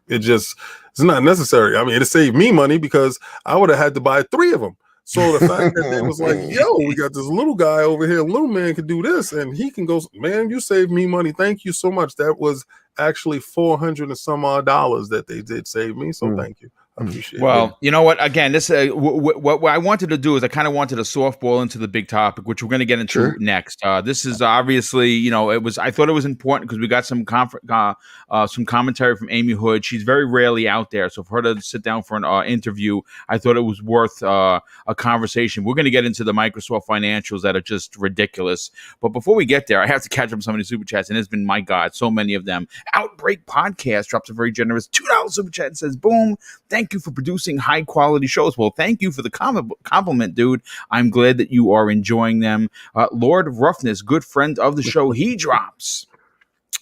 it's not necessary. I mean, it saved me money because I would have had to buy 3 of them. So the fact that it was like, yo, we got this little guy over here, little man can do this, and he can go, man, you saved me money. Thank you so much. That was actually $400 and some odd that they did save me. So thank you. I appreciate it. Well, you know what? Again, this what I wanted to do is I kind of wanted to softball into the big topic, which we're going to get into next. This is obviously, I thought it was important because we got some commentary from Amy Hood. She's very rarely out there, so for her to sit down for an interview, I thought it was worth a conversation. We're going to get into the Microsoft financials that are just ridiculous. But before we get there, I have to catch up some of the super chats, and it's been, my God, so many of them. Outbreak Podcast drops a very generous $2 super chat and says, "Boom, thank you for producing high quality shows." Well, thank you for the compliment, dude. I'm glad that you are enjoying them. Lord of Roughness, good friend of the show, he drops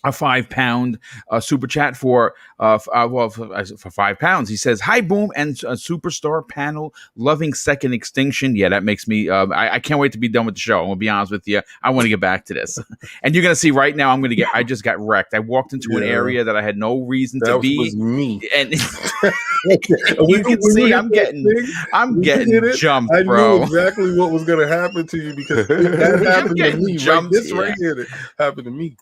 a £5 super chat for £5. He says, "Hi, Boom and Superstar panel, loving second Extinction." Yeah, that makes me. I can't wait to be done with the show. I'm gonna be honest with you. I want to get back to this, and you're gonna see right now. I just got wrecked. I walked into an area that I had no reason to be. Was me. And you can see I'm getting jumped, I bro. knew exactly what was gonna happen to you because that happened to me. Jumped, right here happened to me.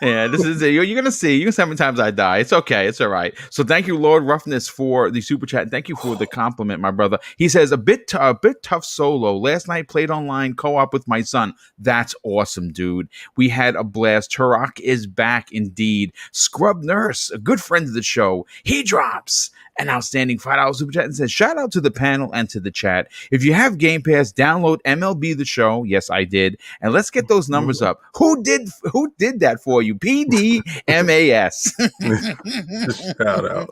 Yeah, this is it. You're gonna see. You can see how many times I die. It's okay. It's all right. So thank you, Lord Roughness, for the super chat. Thank you for the compliment, my brother. He says a bit tough solo. Last night played online co-op with my son. That's awesome, dude. We had a blast. Turok is back indeed. Scrub Nurse, a good friend of the show, he drops an outstanding $5 super chat and says, "Shout out to the panel and to the chat. If you have Game Pass, download MLB The Show." Yes, I did. And let's get those numbers up. Who did that for you? PDMAS. Shout out.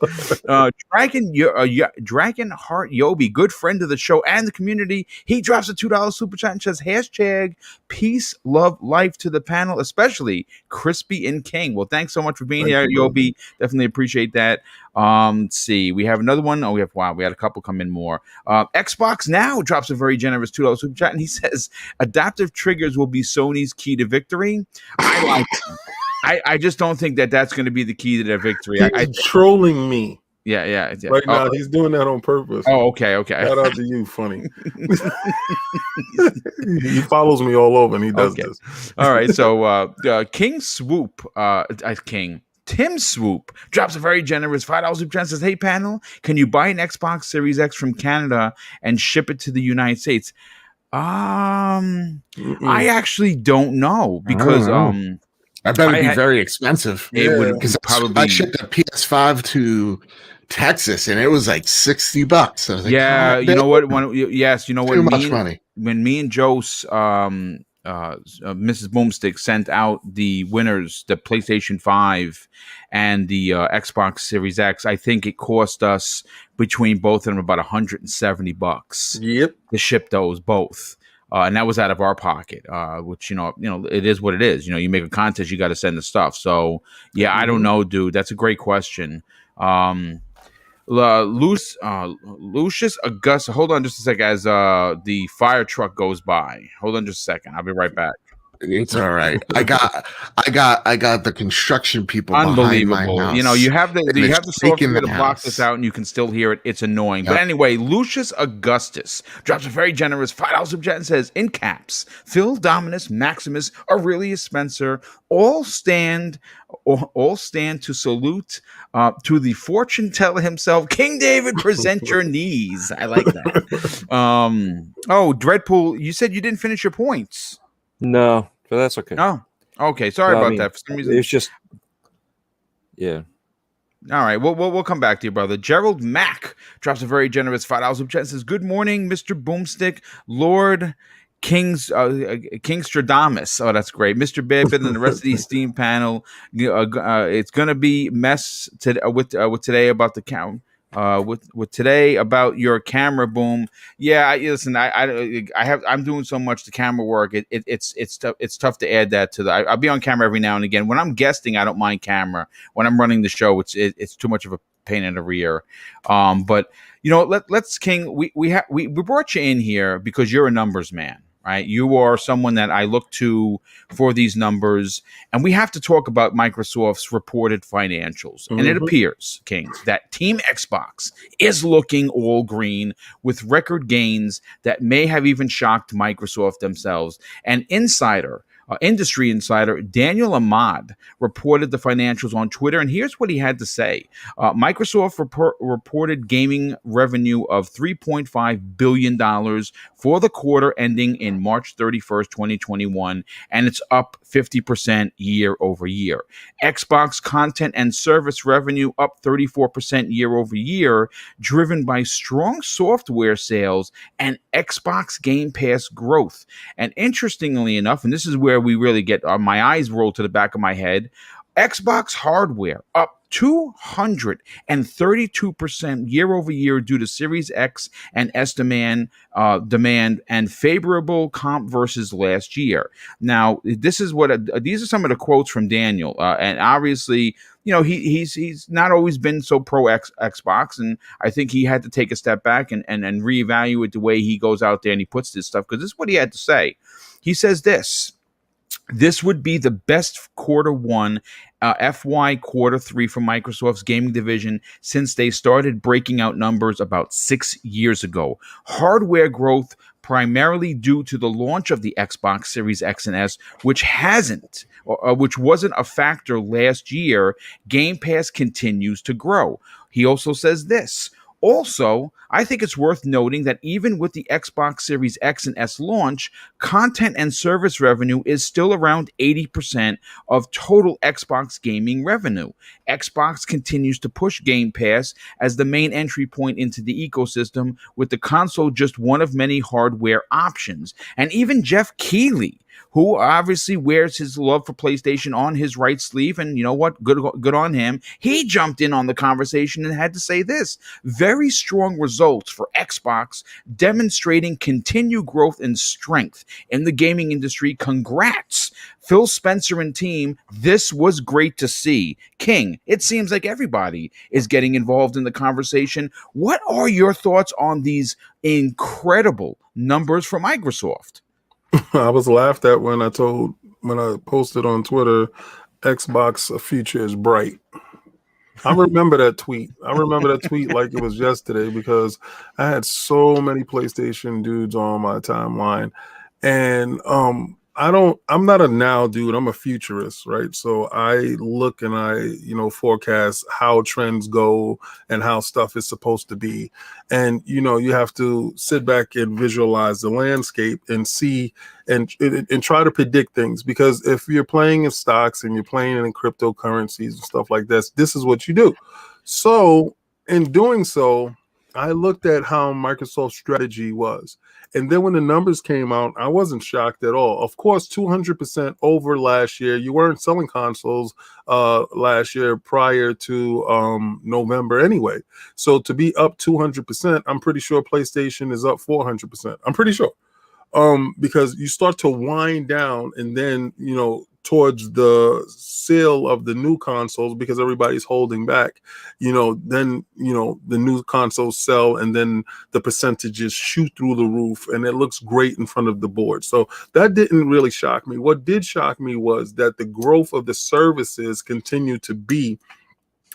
Dragon Heart Yobi, good friend of the show and the community. He drops a $2 super chat and says, hashtag peace, love, life to the panel, especially Crispy and King. Well, thanks so much for being here, Yobi. Definitely appreciate that. Let's see. We have another one. Oh, we had a couple come in more. Xbox Now drops a very generous $2 super chat, and he says, adaptive triggers will be Sony's key to victory. I like it. I just don't think that's going to be the key to their victory. He's trolling me. Yeah. Right now, he's doing that on purpose. Oh, okay. Shout out to you, funny. He follows me all over, and he does this. All right, so King Swoop, Tim Swoop drops a very generous $5 super chat and says, "Hey, panel, can you buy an Xbox Series X from Canada and ship it to the United States?" I actually don't know because I bet it'd be very expensive. It would probably. I shipped a PS5 to Texas and it was like $60. I was like, yeah, you know what? You know what? Too much money. When me and Joe's Mrs. Boomstick sent out the winners, the PlayStation 5 and the Xbox Series X, I think it cost us between both of them about $170. Yep, to ship those both. And that was out of our pocket, which, it is what it is. You make a contest, you got to send the stuff. So, yeah, I don't know, dude. That's a great question. Lucius Augusta, hold on just a second as the fire truck goes by. Hold on just a second. I'll be right back. It's all right. I got the construction people behind my Unbelievable. house. You know, you have and the it's shaking software to the block this house. out, and you can still hear it. It's annoying. But Yep. anyway, Lucius Augustus drops a very generous $5 super chat and says, in caps, Phil, Dominus, Maximus, Aurelius Spencer, all stand to salute to the fortune teller himself, King David. Present your knees. I like that. Oh, Dreadpool, you said you didn't finish your points. No, but that's okay. Oh, okay. Sorry No, I about mean, that. For some reason, it's just, yeah. all right, we'll come back to you, brother. Gerald Mack drops a very generous $5 super chat and says, "Good morning, Mr. Boomstick, Lord Kingstradamus." Oh, that's great, Mr. Babbitt, and the rest of the Steam panel. It's gonna be mess with today about the count. With today about your camera, Boom. Yeah, I'm doing so much the camera work. It's tough to add that to the. I'll be on camera every now and again. When I'm guesting, I don't mind camera. When I'm running the show, it's too much of a pain in the rear. But you know, let's King. We brought you in here because you're a numbers man, right? You are someone that I look to for these numbers, and we have to talk about Microsoft's reported financials. And it appears, Kings, that Team Xbox is looking all green with record gains that may have even shocked Microsoft themselves. And industry insider Daniel Ahmad reported the financials on Twitter, and here's what he had to say. Microsoft reported gaming revenue of $3.5 billion for the quarter ending in March 31st, 2021, and it's up 50% year over year. Xbox content and service revenue up 34% year over year, driven by strong software sales and Xbox Game Pass growth. And interestingly enough, and this is where we really get my eyes roll to the back of my head, Xbox hardware up 232% year over year due to Series X and S demand and favorable comp versus last year. Now, this is these are some of the quotes from Daniel, and obviously, you know, he's not always been so pro Xbox, and I think he had to take a step back and reevaluate the way he goes out there and he puts this stuff, because this is what he had to say. He says this would be the best quarter one, FY quarter three for Microsoft's gaming division since they started breaking out numbers about 6 years ago. Hardware growth primarily due to the launch of the Xbox Series X and S, which wasn't a factor last year. Game Pass continues to grow. He also says this. Also, I think it's worth noting that even with the Xbox Series X and S launch, content and service revenue is still around 80% of total Xbox gaming revenue. Xbox continues to push Game Pass as the main entry point into the ecosystem, with the console just one of many hardware options. And even Jeff Keighley, who obviously wears his love for PlayStation on his right sleeve, and you know what? Good on him. He jumped in on the conversation and had to say this. Very strong results for Xbox, demonstrating continued growth and strength in the gaming industry. Congrats, Phil Spencer and team. This was great to see. King, it seems like everybody is getting involved in the conversation. What are your thoughts on these incredible numbers for Microsoft? I was laughed at when I posted on Twitter, Xbox future is bright. I remember that tweet. Like it was yesterday, because I had so many PlayStation dudes on my timeline, and I'm not a now dude. I'm a futurist, right? So I look and I forecast how trends go and how stuff is supposed to be. And you have to sit back and visualize the landscape and see and try to predict things, because if you're playing in stocks and you're playing in cryptocurrencies and stuff like this is what you do. So in doing so, I looked at how Microsoft's strategy was. And then when the numbers came out, I wasn't shocked at all. Of course, 200% over last year. You weren't selling consoles last year prior to November anyway. So to be up 200%, I'm pretty sure PlayStation is up 400%. I'm pretty sure. Because you start to wind down and then, towards the sale of the new consoles because everybody's holding back, then the new consoles sell, and then the percentages shoot through the roof, and it looks great in front of the board. So that didn't really shock me. What did shock me was that the growth of the services continue to be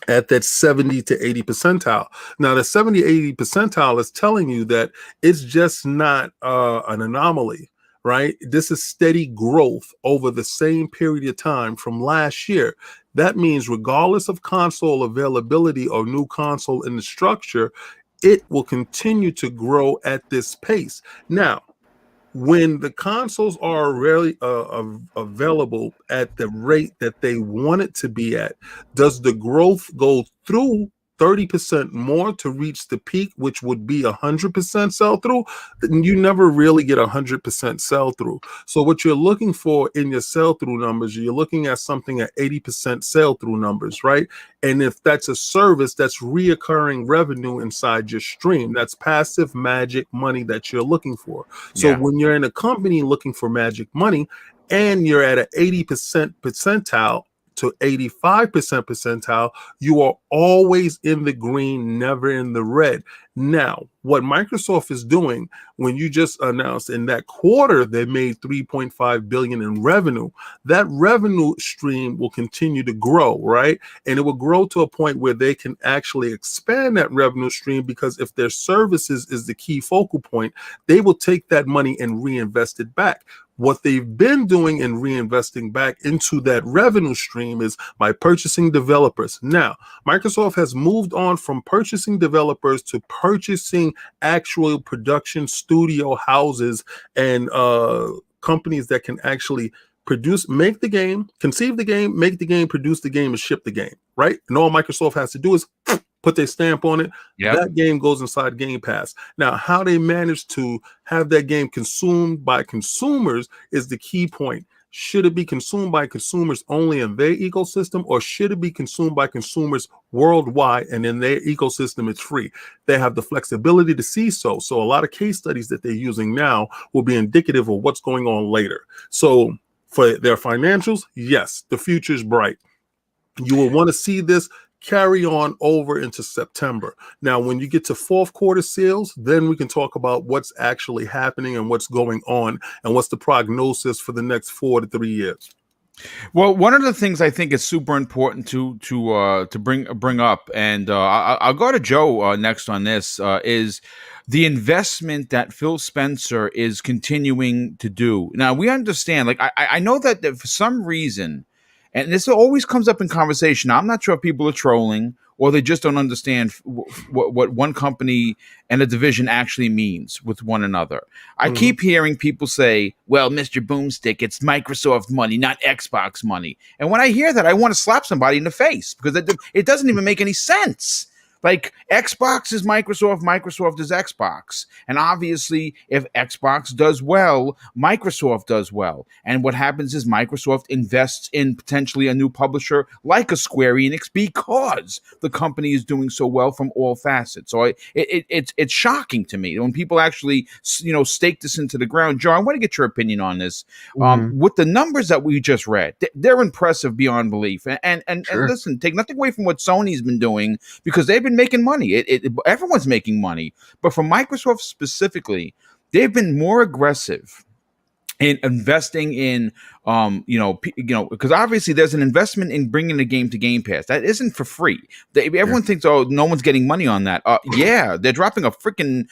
at that 70 to 80 percentile. Now, the 70, 80 percentile is telling you that it's just not an anomaly, right? This is steady growth over the same period of time from last year. That means regardless of console availability or new console in the structure, it will continue to grow at this pace. Now, when the consoles are really available at the rate that they want it to be at, does the growth go through 30% more to reach the peak, which would be 100% sell through? Then you never really get 100% sell through. So what you're looking for in your sell through numbers, you're looking at something at 80% sell through numbers, right? And if that's a service, that's reoccurring revenue inside your stream. That's passive magic money that you're looking for. So when you're in a company looking for magic money and you're at an 80% percentile to 85% percentile, you are always in the green, never in the red. Now, what Microsoft is doing, when you just announced in that quarter they made $3.5 billion in revenue, that revenue stream will continue to grow, right? And it will grow to a point where they can actually expand that revenue stream, because if their services is the key focal point, they will take that money and reinvest it back. What they've been doing and reinvesting back into that revenue stream is by purchasing developers. Now, Microsoft has moved on from purchasing developers to purchasing actual production studio houses and companies that can actually produce, make the game, conceive the game, make the game, produce the game, and ship the game, right? And all Microsoft has to do is put their stamp on it. That game goes inside Game Pass. Now, how they manage to have that game consumed by consumers is the key point. Should it be consumed by consumers only in their ecosystem, or should it be consumed by consumers worldwide, and in their ecosystem it's free? They have the flexibility to see so. So a lot of case studies that they're using now will be indicative of what's going on later. So for their financials, yes, the future is bright. You will want to see this carry on over into September. Now, when you get to fourth quarter sales, then we can talk about what's actually happening and what's going on and what's the prognosis for the next 4 to 3 years. Well, one of the things I think is super important to bring up, and I'll go to Joe next on this, is the investment that Phil Spencer is continuing to do. Now, we understand, like I know that for some reason, and this always comes up in conversation, I'm not sure if people are trolling or they just don't understand what one company and a division actually means with one another. I keep hearing people say, well, Mr. Boomstick, it's Microsoft money, not Xbox money. And when I hear that, I want to slap somebody in the face, because it doesn't even make any sense. Like, Xbox is Microsoft, Microsoft is Xbox. And obviously, if Xbox does well, Microsoft does well. And what happens is Microsoft invests in potentially a new publisher like a Square Enix, because the company is doing so well from all facets. So it's shocking to me when people actually, stake this into the ground. Joe, I want to get your opinion on this. With the numbers that we just read, they're impressive beyond belief. And listen, take nothing away from what Sony's been doing, because they've been making money. Everyone's making money, but for Microsoft specifically, they've been more aggressive in investing in, because obviously there's an investment in bringing the game to Game Pass. That isn't for free. Everyone thinks, oh, no one's getting money on that. Yeah, they're dropping a freaking,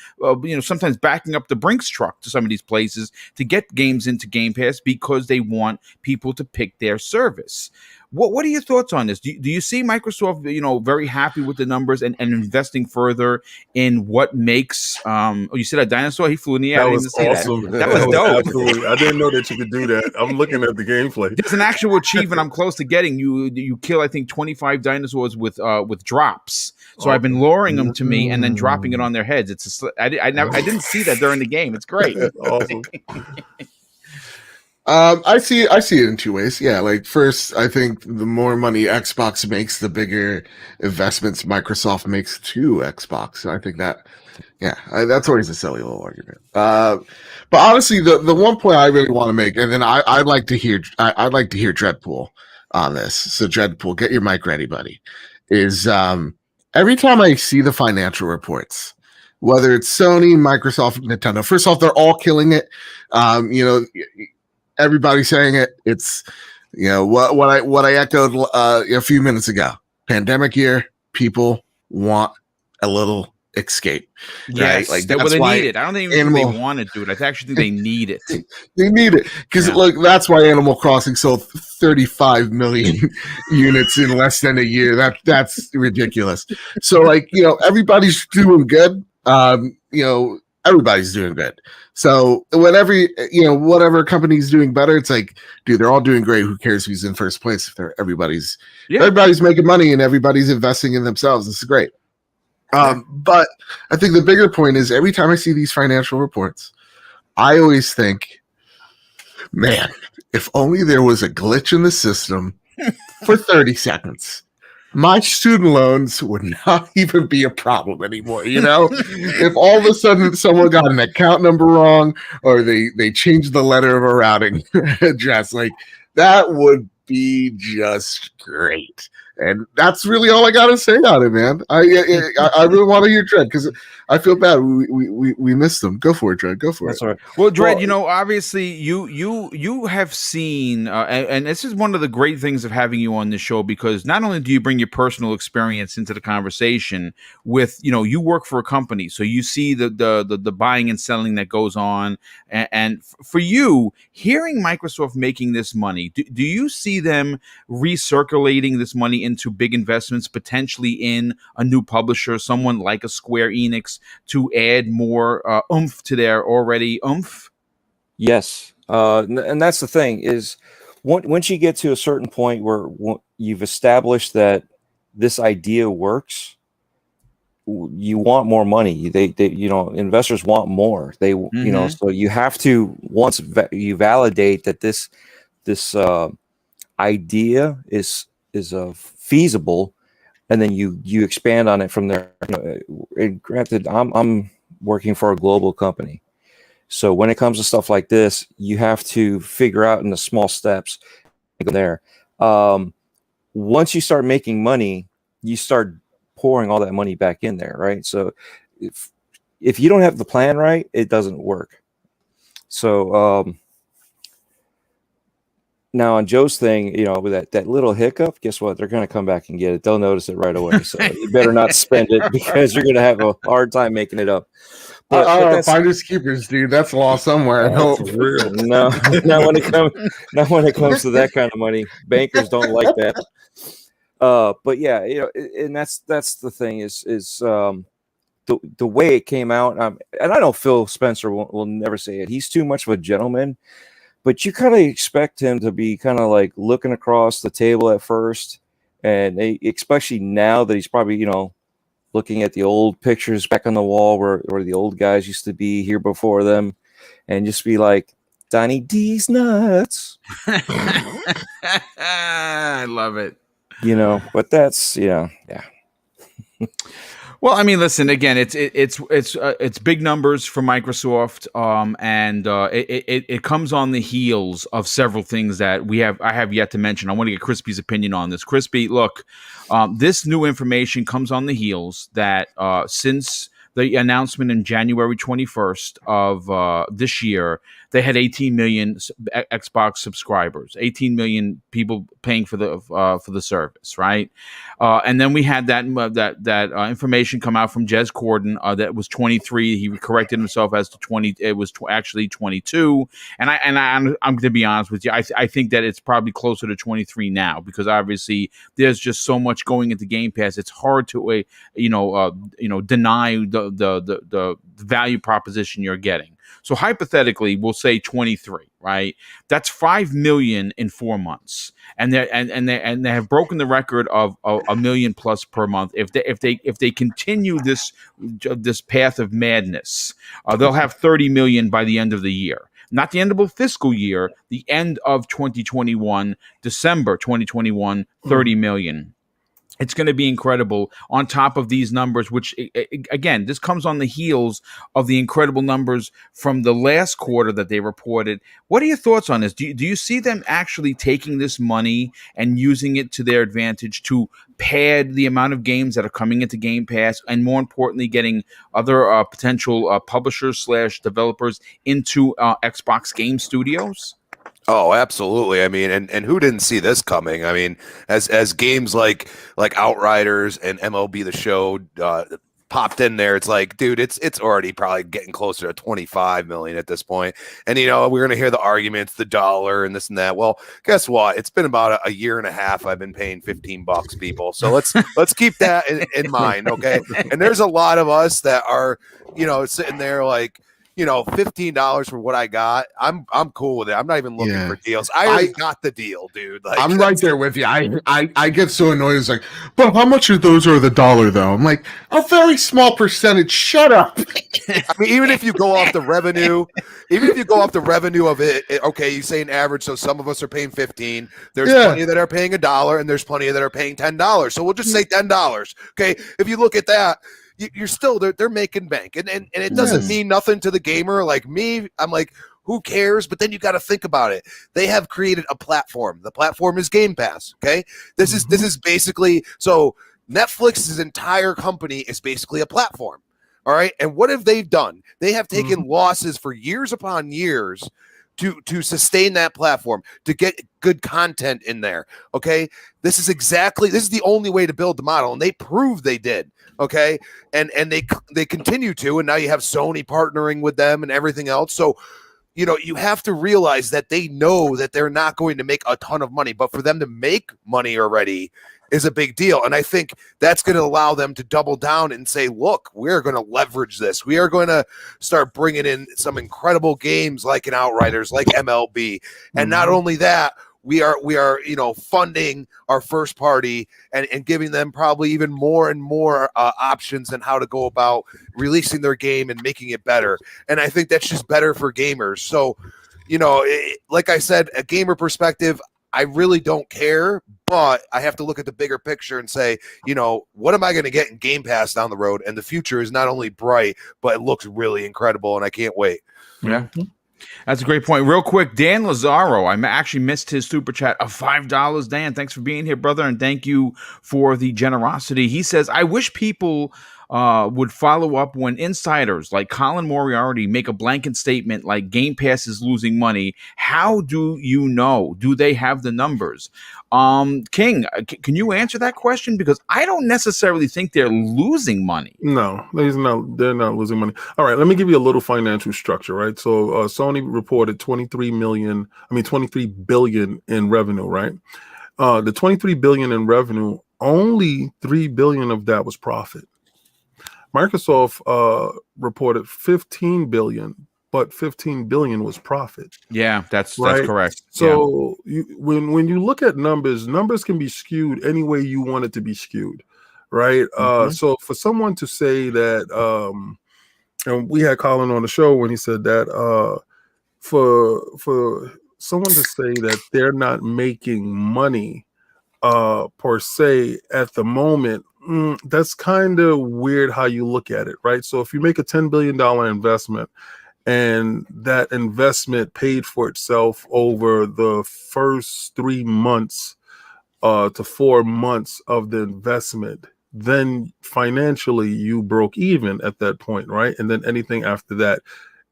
sometimes backing up the Brinks truck to some of these places to get games into Game Pass, because they want people to pick their service. What are your thoughts on this? Do you see Microsoft, very happy with the numbers and investing further in what makes? You said a dinosaur, he flew in the air. That was awesome. That was dope. Absolutely. I didn't know that you could do that. I'm looking at the gameplay. There's an actual achievement I'm close to getting. You kill, I think, 25 dinosaurs with drops. So I've been luring them to me and then dropping it on their heads. I didn't see that during the game. It's great. Awesome. I see it in two ways. Yeah, like first, I think the more money Xbox makes, the bigger investments Microsoft makes to Xbox. I think that, yeah, that's always a silly little argument. But honestly, the one point I really want to make, and then I'd like to hear Dreadpool on this. So Dreadpool, get your mic ready, buddy. Is every time I see the financial reports, whether it's Sony, Microsoft, Nintendo, first off, they're all killing it. You know, everybody's saying it. It's what I echoed a few minutes ago. Pandemic year, people want a little escape. Yes, right? Like that's that's they why need it. I don't think they want to do it. I actually think they need it. they need it because look, that's why Animal Crossing sold 35 million units in less than a year. That's ridiculous. So like everybody's doing good. Everybody's doing good. So whatever company's doing better, it's like, dude, they're all doing great. Who cares who's in first place if everybody's making money and everybody's investing in themselves? This is great. But I think the bigger point is every time I see these financial reports, I always think, man, if only there was a glitch in the system for 30 seconds. My student loans would not even be a problem anymore. If all of a sudden someone got an account number wrong or they changed the letter of a routing address, like that would be just great. And that's really all I gotta say on it, man. I really want to hear Dredd because I feel bad. We missed them. Go for it, Dredd. Go for That's it. all right. Well, Dredd, obviously you have seen, and this is one of the great things of having you on the show, because not only do you bring your personal experience into the conversation with, you work for a company, so you see the buying and selling that goes on, and for you, hearing Microsoft making this money, do you see them recirculating this money into big investments, potentially in a new publisher, someone like a Square Enix, to add more oomph to their already oomph? Yes, and that's the thing is, once you get to a certain point where you've established that this idea works, you want more money. They investors want more. They so you have to, once you validate that this idea is feasible, and then you expand on it from there. And granted, I'm working for a global company, so when it comes to stuff like this, you have to figure out in the small steps there. Once you start making money, you start pouring all that money back in there, right? So if you don't have the plan right, it doesn't work. So now on Joe's thing, with that little hiccup, guess what? They're going to come back and get it. They'll notice it right away. So you better not spend it, because you're going to have a hard time making it up. But finders keepers, dude. That's law somewhere. I hope. Real. No, not when it comes to that kind of money. Bankers don't like that. But yeah, and that's the thing is the way it came out. And I know Phil Spencer will never say it. He's too much of a gentleman. But you kind of expect him to be kind of like looking across the table at first, and especially now that he's probably looking at the old pictures back on the wall where the old guys used to be here before them, and just be like, Donnie D's nuts. I love it. But that's yeah. Well, I mean, listen. Again, it's big numbers for Microsoft, and it comes on the heels of several things that I have yet to mention. I want to get Crispy's opinion on this. Crispy, look, this new information comes on the heels that since the announcement in January 21st of this year, they had 18 million Xbox subscribers, 18 million people paying for the service, right? And then we had that information come out from Jez Corden that was 23. He corrected himself as to 20. It was actually 22. And I'm going to be honest with you. I think that it's probably closer to 23 now, because obviously there's just so much going into Game Pass. It's hard to deny the value proposition you're getting. So hypothetically, we'll say 23, right? That's 5 million in 4 months, and they have broken the record of a million plus per month. If they continue this path of madness, they'll have 30 million by the end of the year. not the end of a fiscal year, the end of 2021, December 2021, 30 million. It's going to be incredible on top of these numbers, which, again, this comes on the heels of the incredible numbers from the last quarter that they reported. What are your thoughts on this? Do you see them actually taking this money and using it to their advantage to pad the amount of games that are coming into Game Pass, and more importantly, getting other potential publishers / developers into Xbox Game Studios? Oh, absolutely. I mean, and who didn't see this coming? I mean, as games like Outriders and MLB The Show popped in there, it's like, dude, it's already probably getting closer to 25 million at this point. And we're gonna hear the arguments, the dollar and this and that. Well, guess what? It's been about a year and a half. I've been paying $15, people. So let's keep that in mind, okay? And there's a lot of us that are, sitting there like, $15 for what I got. I'm cool with it. I'm not even looking for deals. I already got the deal, dude. Like, I'm right there with you. I get so annoyed. It's like, but how much of those are the dollar though? I'm like, a very small percentage. Shut up. I mean, even if you go off the revenue of it, okay, you say an average. So some of us are paying 15. There's plenty that are paying $1, and there's plenty that are paying $10. So we'll just say $10. Okay, if you look at that, you're still they're making bank, and it doesn't mean nothing to the gamer like me. I'm like, who cares? But then you got to think about it. They have created a platform. The platform is Game Pass. Okay, this is basically, so Netflix's entire company is basically a platform. All right, and what have they done? They have taken losses for years upon years to sustain that platform, to get good content in there. Okay, this is the only way to build the model, and they proved they did. Okay, and they continue to, and now you have Sony partnering with them and everything else. So you have to realize that they know that they're not going to make a ton of money, but for them to make money already is a big deal. And I think that's going to allow them to double down and say, look, we're going to leverage this. We are going to start bringing in some incredible games like an Outriders, like MLB. And not only that, we are funding our first party and giving them probably even more and more options on how to go about releasing their game and making it better. And I think that's just better for gamers. So, like I said, a gamer perspective, I really don't care, but I have to look at the bigger picture and say, what am I going to get in Game Pass down the road? And the future is not only bright, but it looks really incredible, and I can't wait. Yeah. That's a great point. Real quick, Dan Lazaro, I actually missed his super chat of $5. Dan, thanks for being here, brother, and thank you for the generosity. He says, I wish people would follow up when insiders like Colin Moriarty make a blanket statement like Game Pass is losing money. How do you know? Do they have the numbers? King, can you answer that question? Because I don't necessarily think they're losing money. No, they're not losing money. All right, let me give you a little financial structure, right? So Sony reported 23 billion in revenue, right? The 23 billion in revenue, only 3 billion of that was profit. Microsoft reported 15 billion, but 15 billion was profit. Yeah, that's right? correct. So when you look at numbers can be skewed any way you want it to be skewed, right? So for someone to say that, and we had Colin on the show when he said that, for someone to say that they're not making money per se at the moment, that's kind of weird how you look at it, right? So if you make a $10 billion investment and that investment paid for itself over the first 3 months to 4 months of the investment, then financially you broke even at that point, right? And then anything after that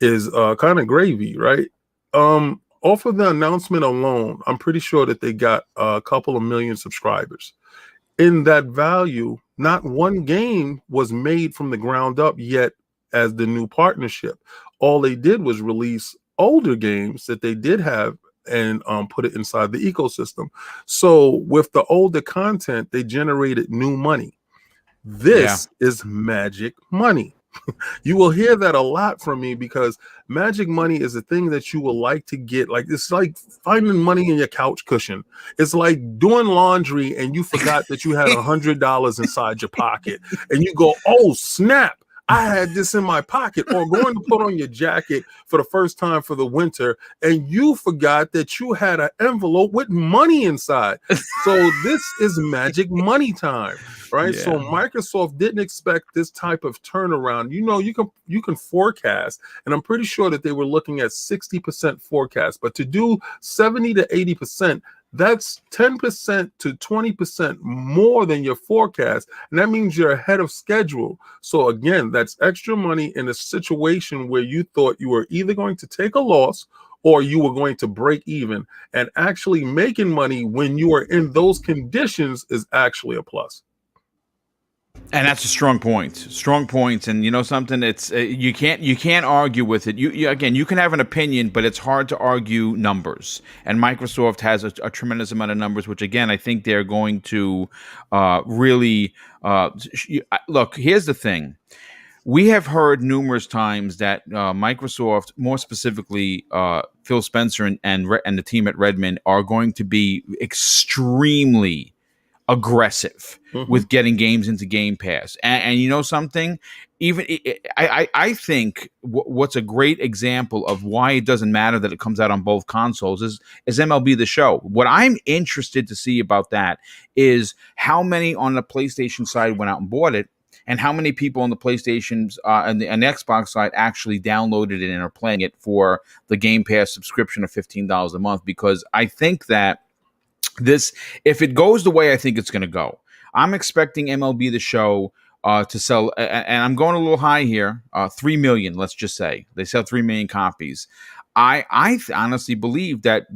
is kind of gravy, right? Off of the announcement alone, I'm pretty sure that they got a couple of million subscribers. In that value, not one game was made from the ground up yet as the new partnership. All they did was release older games that they did have and put it inside the ecosystem. So with the older content, they generated new money. This is magic money. You will hear that a lot from me because magic money is a thing that you will like to get. Like, it's like finding money in your couch cushion. It's like doing laundry and you forgot that you had $100 inside your pocket and you go, oh snap, I had this in my pocket, or going to put on your jacket for the first time for the winter, and you forgot that you had an envelope with money inside. So this is magic money time, right? Yeah. So Microsoft didn't expect this type of turnaround. You can forecast, and I'm pretty sure that they were looking at 60% forecast, but to do 70 to 80%, that's 10% to 20% more than your forecast. And that means you're ahead of schedule. So again, that's extra money in a situation where you thought you were either going to take a loss or you were going to break even. And actually making money when you are in those conditions is actually a plus. And that's a strong point. Strong points, and you know something. It's you can't argue with it. You again, you can have an opinion, but it's hard to argue numbers. And Microsoft has a tremendous amount of numbers, which again, I think they're going to really look. Here's the thing: we have heard numerous times that Microsoft, more specifically Phil Spencer and the team at Redmond, are going to be extremely aggressive with getting games into Game Pass. And you know something? Even I think what's a great example of why it doesn't matter that it comes out on both consoles is MLB The Show. What I'm interested to see about that is how many on the PlayStation side went out and bought it, and how many people on the PlayStation's and the Xbox side actually downloaded it and are playing it for the Game Pass subscription of $15 a month. Because I think that this, if it goes the way I think it's going to go, I'm expecting MLB The Show to sell, and I'm going a little high here, 3 million. Let's just say they sell 3 million copies. I honestly believe that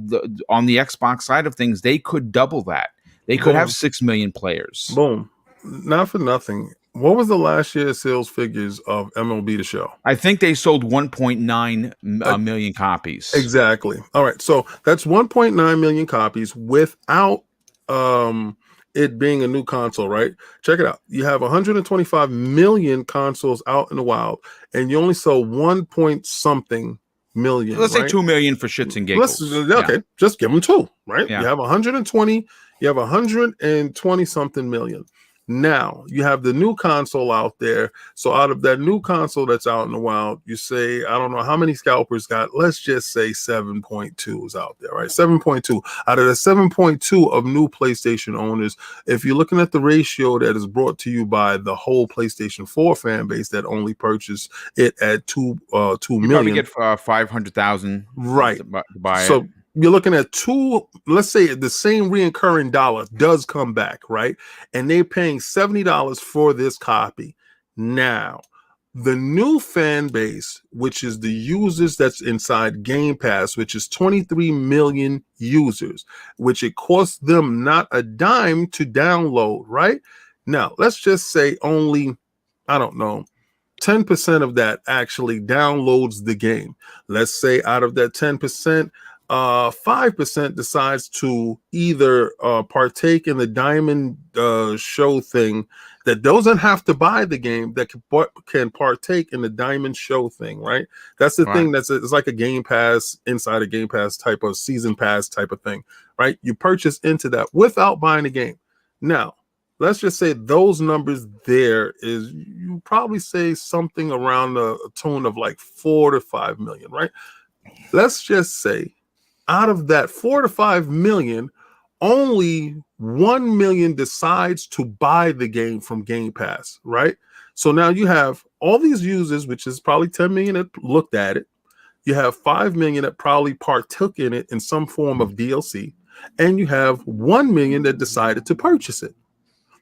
on the Xbox side of things, they could double that. They could have 6 million players. Boom. Not for nothing. What was the last year's sales figures of MLB The Show? I think they sold 1.9 million copies. Exactly. All right. So that's 1.9 million copies without it being a new console, right? Check it out. You have 125 million consoles out in the wild, and you only sell 1 point something million. Let's right? say 2 million for shits and giggles. Okay, just give them 2, right? Yeah. You have 120, you have 120 something million. Now you have the new console out there. So out of that new console that's out in the wild, you say, I don't know how many scalpers got, let's just say 7.2 is out there, right? 7.2 out of the 7.2 of new PlayStation owners. If you're looking at the ratio that is brought to you by the whole PlayStation 4 fan base that only purchased it at 2 million, you probably get 500,000 right to buy so it. You're looking at let's say the same reoccurring dollar does come back, right? And they're paying $70 for this copy. Now, the new fan base, which is the users that's inside Game Pass, which is 23 million users, which it costs them not a dime to download, right? Now, let's just say only, I don't know, 10% of that actually downloads the game. Let's say out of that 10%, 5% decides to either partake in the diamond show thing that doesn't have to buy the game, that can partake in the diamond show thing, right? That's the thing. It's like a Game Pass, inside a Game Pass type of season pass type of thing, right? You purchase into that without buying the game. Now, let's just say those numbers there is, you probably say something around a tone of like 4 to 5 million, right? Let's just say out of that 4 to 5 million, only 1 million decides to buy the game from Game Pass, right? So now you have all these users, which is probably 10 million that looked at it. You have 5 million that probably partook in it in some form of DLC. And you have 1 million that decided to purchase it.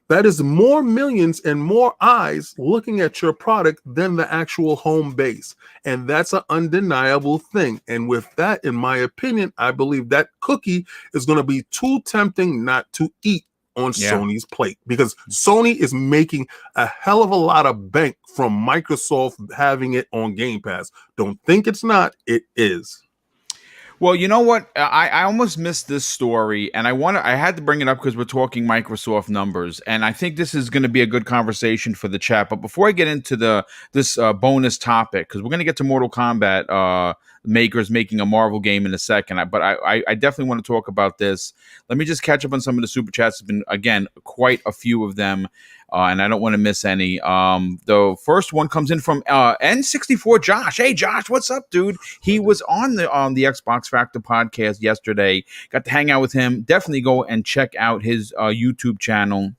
That is more millions and more eyes looking at your product than the actual home base. And that's an undeniable thing. And with that, in my opinion, I believe that cookie is going to be too tempting not to eat on Sony's plate, because Sony is making a hell of a lot of bank from Microsoft having it on Game Pass. Don't think it's not, it is. Well, you know what? I almost missed this story, and I had to bring it up because we're talking Microsoft numbers, and I think this is going to be a good conversation for the chat. But before I get into this bonus topic, because we're going to get to Mortal Kombat makers making a Marvel game in a second, but I definitely want to talk about this. Let me just catch up on some of the super chats. There's been, again, quite a few of them. and I don't want to miss any. The first one comes in from N64 Josh. Hey Josh, what's up, dude? He was on the Xbox Factor podcast yesterday. Got to hang out with him. Definitely go and check out his YouTube channel.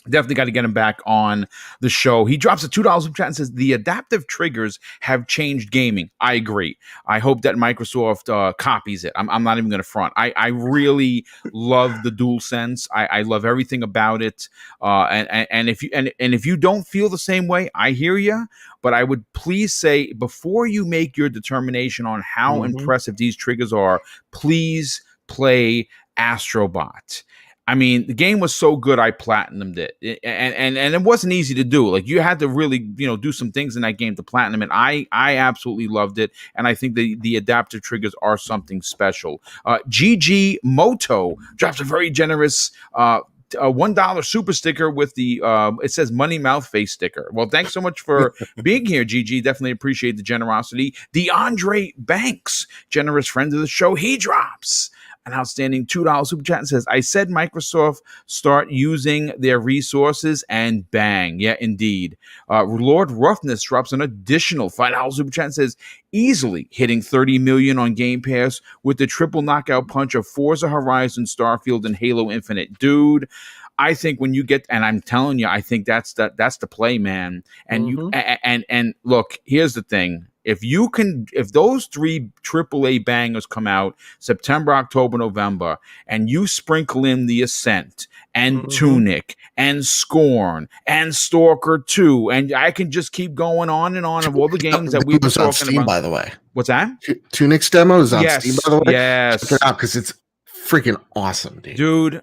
Definitely got to get him back on the show. He drops a $2 super chat and says, the adaptive triggers have changed gaming. I agree. I hope that Microsoft copies it. I'm not even going to front. I really love the DualSense. I love everything about it. And if you don't feel the same way, I hear you. But I would please say, before you make your determination on how impressive these triggers are, please play Astrobot. I mean, the game was so good, I platinumed it, and it wasn't easy to do. Like, you had to really, do some things in that game to platinum it. I absolutely loved it, and I think the adaptive triggers are something special. GG Moto drops a very generous a $1 super sticker with the it says money mouth face sticker. Well, thanks so much for being here, GG. Definitely appreciate the generosity. DeAndre Banks, generous friend of the show, he drops an outstanding $2 super chat and says, I said Microsoft start using their resources, and bang. Yeah, indeed. Lord Roughness drops an additional $5 super chat and says, easily hitting 30 million on Game Pass with the triple knockout punch of Forza Horizon, Starfield, and Halo Infinite. Dude, I think when you get, and I'm telling you, I think that's the play, man. And and look, here's the thing. If those 3 AAA bangers come out September, October, November, and you sprinkle in the Ascent and Tunic and Scorn and Stalker 2, and I can just keep going on and on of all the games that we've been talking Steam, about. By the way, what's that? Tunic's demo is on Steam, by the way. Yes, check it out because it's freaking awesome, dude.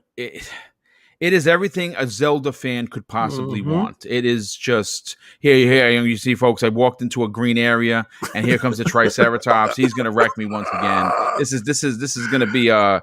It is everything a Zelda fan could possibly want. It is just here. You see, folks. I walked into a green area, and here comes the Triceratops. He's going to wreck me once again. This is going to be an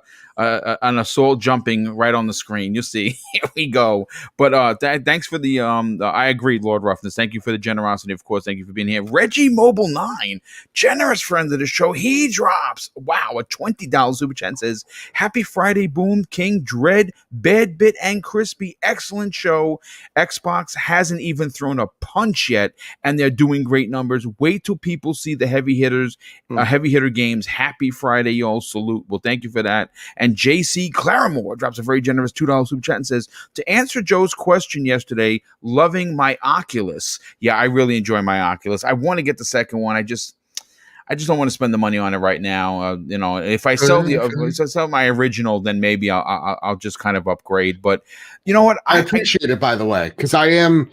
assault jumping right on the screen. You'll see. Here we go. But thanks for the I agree, Lord Roughness. Thank you for the generosity. Of course, thank you for being here. Reggie Mobile 9, generous friend of the show. He drops a $20 super chat and says, "Happy Friday, Boom King, Dread, Bad Bit, and Crispy. Excellent show. Xbox hasn't even thrown a punch yet, and they're doing great numbers. Wait till people see the heavy hitters, heavy hitter games. Happy Friday, y'all. Salute." Well, thank you for that. And JC Claramore drops a very generous $2 super chat and says, to answer Joe's question yesterday, loving my Oculus. Yeah, I really enjoy my Oculus. I want to get the second one. I just don't want to spend the money on it right now. If I sell sell my original, then maybe I'll just kind of upgrade. But you know what? I appreciate it, by the way, because I am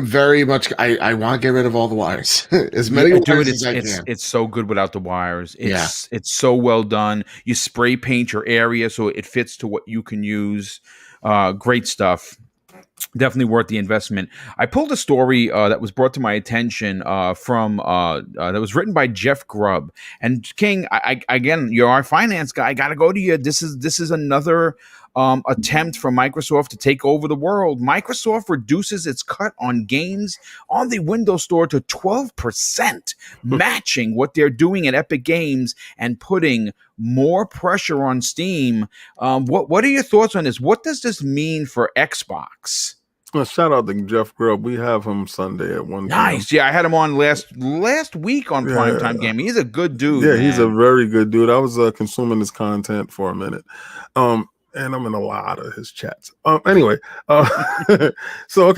very much. I want to get rid of all the wires, as many wires as I can. It's so good without the wires. It's so well done. You spray paint your area so it fits to what you can use. Great stuff. Definitely worth the investment. I pulled a story that was brought to my attention from that was written by Jeff Grubb. And King, again, you're our finance guy. I got to go to you. This is another attempt for Microsoft to take over the world. Microsoft reduces its cut on games on the Windows Store to 12%, matching what they're doing at Epic Games and putting more pressure on Steam. What are your thoughts on this? What does this mean for Xbox? Well, shout out to Jeff Grubb. We have him Sunday at 1 p.m. Nice. Yeah, I had him on last week on Primetime Gaming. He's a good dude. Yeah, man. He's a very good dude. I was consuming his content for a minute. And I'm in a lot of his chats. Anyway, so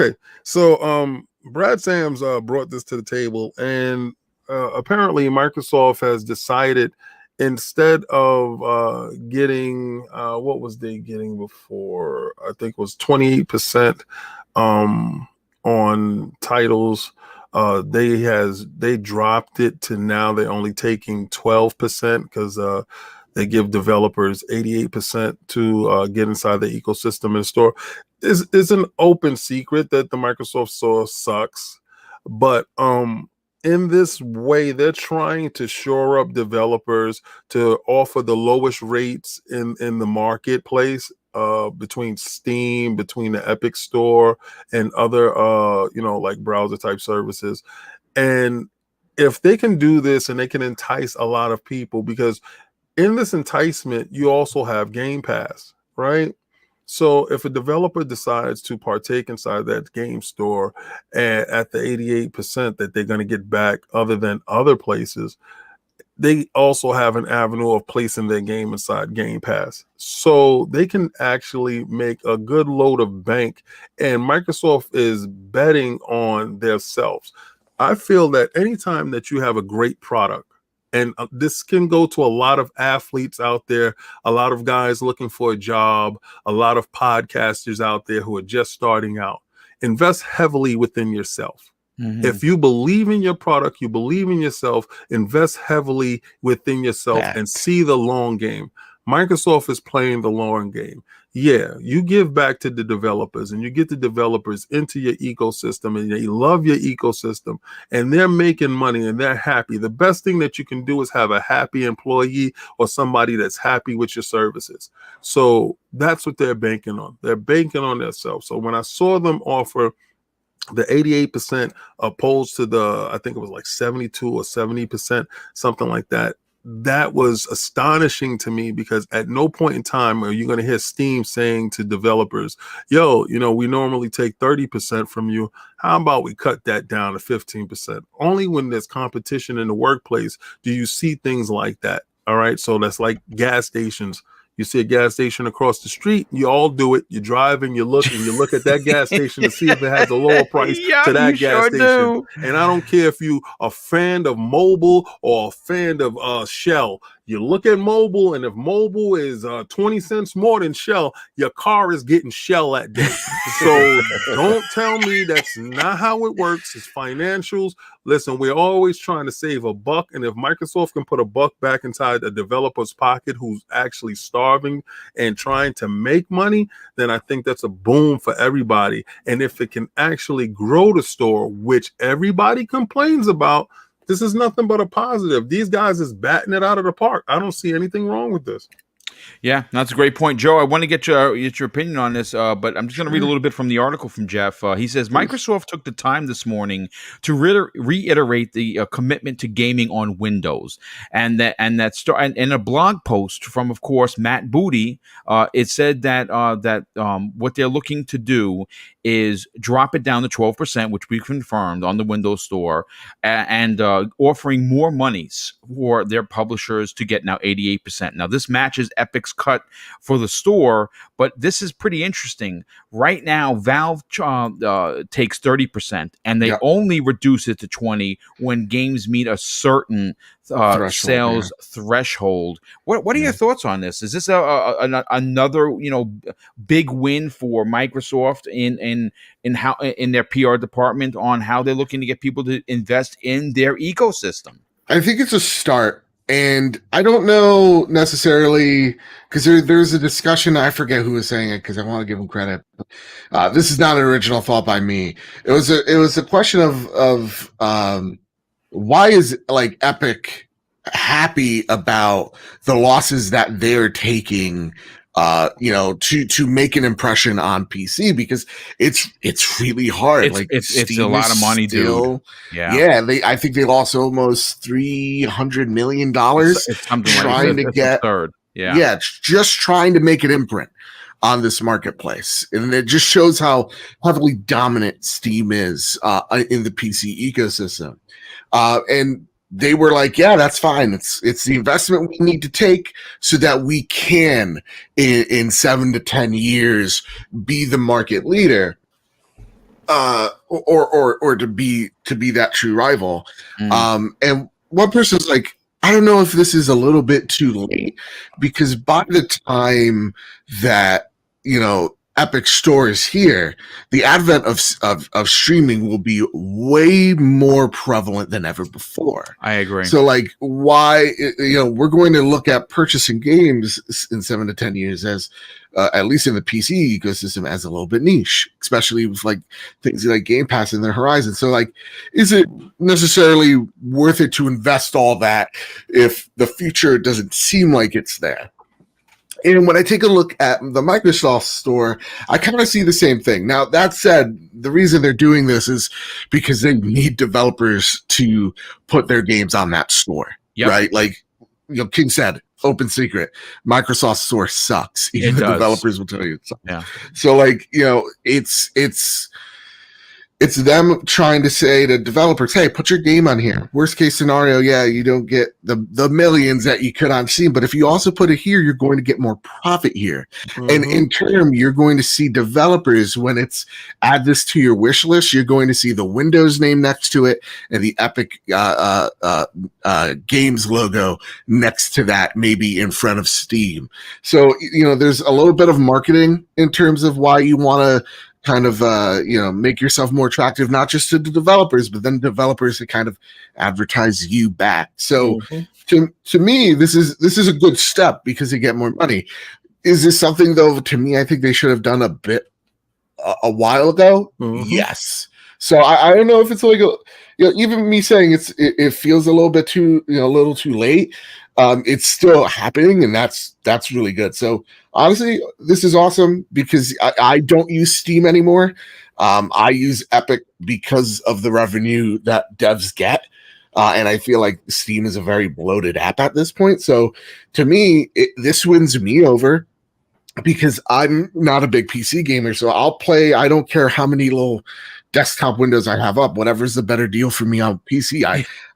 Brad Sams brought this to the table, and apparently Microsoft has decided, instead of getting what was they getting before? I think it was 28% on titles. They dropped it to now they're only taking 12% because they give developers 88% to get inside the ecosystem in the store. It's an open secret that the Microsoft Store sucks, but in this way, they're trying to shore up developers to offer the lowest rates in the marketplace between Steam, between the Epic Store, and other like browser type services. And if they can do this and they can entice a lot of people, because in this enticement, you also have Game Pass, right? So if a developer decides to partake inside that game store at the 88% that they're going to get back other than other places, they also have an avenue of placing their game inside Game Pass. So they can actually make a good load of bank, and Microsoft is betting on themselves. I feel that anytime that you have a great product, and this can go to a lot of athletes out there, a lot of guys looking for a job, a lot of podcasters out there who are just starting out, invest heavily within yourself. If you believe in your product, you believe in yourself, invest heavily within yourself and see the long game. Microsoft is playing the long game. Yeah, you give back to the developers and you get the developers into your ecosystem and they love your ecosystem and they're making money and they're happy. The best thing that you can do is have a happy employee or somebody that's happy with your services. So that's what they're banking on. They're banking on themselves. So when I saw them offer the 88% opposed to the, I think it was like 72 or 70%, something like that. That was astonishing to me because at no point in time are you going to hear Steam saying to developers, yo, we normally take 30% from you. How about we cut that down to 15%? Only when there's competition in the workplace do you see things like that. All right. So that's like gas stations. You see a gas station across the street, you all do it. You drive and you look at that gas station to see if it has a lower price to that gas station. Do. And I don't care if you are a fan of Mobile or a fan of Shell. You look at Mobile, and if Mobile is 20 cents more than Shell, your car is getting Shell that day. So don't tell me that's not how it works. It's financials. Listen, we're always trying to save a buck, and if Microsoft can put a buck back inside a developer's pocket who's actually starving and trying to make money, then I think that's a boom for everybody. And if it can actually grow the store, which everybody complains about, this is nothing but a positive. These guys is batting it out of the park. I don't see anything wrong with this. Yeah, that's a great point, Joe. I want to get your opinion on this, but I'm just going to read a little bit from the article from Jeff. He says Microsoft took the time this morning to reiterate the commitment to gaming on Windows, and in a blog post from, of course, Matt Booty, it said that what they're looking to do is drop it down to 12%, which we confirmed on the Windows Store, and offering more monies for their publishers to get now 88%. Now, this matches Epic's cut for the store, but this is pretty interesting. Right now, Valve takes 30%, and they only reduce it to 20% when games meet a certain sales threshold. What are your thoughts on this? Is this another big win for Microsoft in their PR department on how they're looking to get people to invest in their ecosystem? I think it's a start. And I don't know necessarily, because there's a discussion, I forget who was saying it because I want to give him credit. This is not an original thought by me. It was a question of why is like Epic happy about the losses that they're taking to make an impression on PC, because it's really hard. It's a lot of money, dude. Yeah. I think they lost almost $300 million trying to get third. Just trying to make an imprint on this marketplace, and it just shows how heavily dominant Steam is in the PC ecosystem. And they were like, yeah, that's fine. It's the investment we need to take so that we can, in 7 to 10 years, be the market leader, or to be that true rival. And one person's like, I don't know if this is a little bit too late, because by the time that Epic Store is here, the advent of streaming will be way more prevalent than ever before. I agree. So why, we're going to look at purchasing games in 7 to 10 years as, at least in the PC ecosystem, as a little bit niche, especially with things like Game Pass in the horizon. So is it necessarily worth it to invest all that if the future doesn't seem like it's there? And when I take a look at the Microsoft Store, I kind of see the same thing. Now, that said, the reason they're doing this is because they need developers to put their games on that store, right? King said, open secret. Microsoft's source sucks. Even It the does. developers will tell you it sucks. Yeah. So like, it's them trying to say to developers, hey, put your game on here. Worst case scenario, yeah, you don't get the millions that you could on Steam, but if you also put it here, you're going to get more profit here. And in turn, you're going to see developers, when it's add this to your wish list, you're going to see the Windows name next to it and the Epic Games logo next to that, maybe in front of Steam. So, there's a little bit of marketing in terms of why you want to kind of make yourself more attractive, not just to the developers, but then developers to kind of advertise you back. So to me, this is a good step because you get more money. Is this something, though, to me, I think they should have done a while ago? Yes. So I don't know if it's like even me saying it feels a little bit too a little too late. It's still happening, and that's really good. So honestly, this is awesome because I don't use Steam anymore. I use Epic because of the revenue that devs get. And I feel like Steam is a very bloated app at this point. So to me, this wins me over because I'm not a big PC gamer. So I'll play, I don't care how many little desktop windows I have up, whatever's the better deal for me on PC,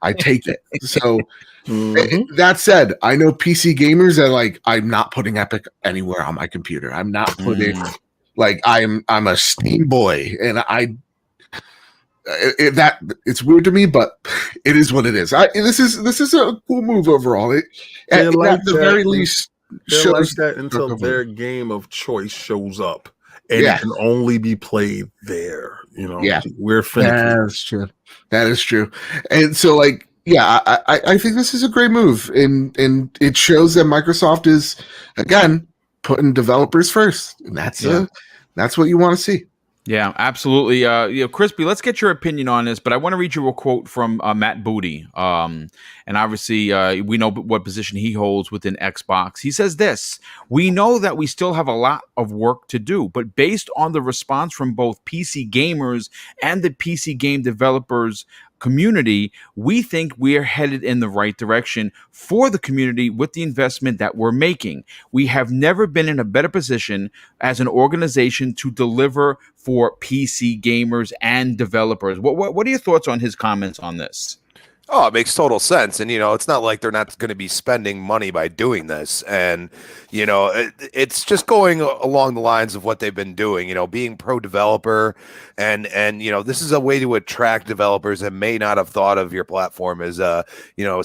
I take it. So that said, I know PC gamers that like, I'm not putting Epic anywhere on my computer. I'm not putting like I'm a Steam boy, and it's weird to me, but it is what it is. This is a cool move overall. At the very least, they're like that until their game of choice shows up, and it can only be played there. We're finicky. That is true. And so, like, I think this is a great move, and it shows that Microsoft is again putting developers first, and that's what you want to see. Yeah, absolutely. Crispy, let's get your opinion on this, but I want to read you a quote from Matt Booty. And obviously, we know what position he holds within Xbox. He says this: we know that we still have a lot of work to do, but based on the response from both PC gamers and the PC game developers community, we think we are headed in the right direction for the community with the investment that we're making. We have never been in a better position as an organization to deliver for PC gamers and developers. What are your thoughts on his comments on this? Oh, it makes total sense. And, it's not like they're not going to be spending money by doing this. And, it's just going along the lines of what they've been doing, being pro developer. And, this is a way to attract developers that may not have thought of your platform as,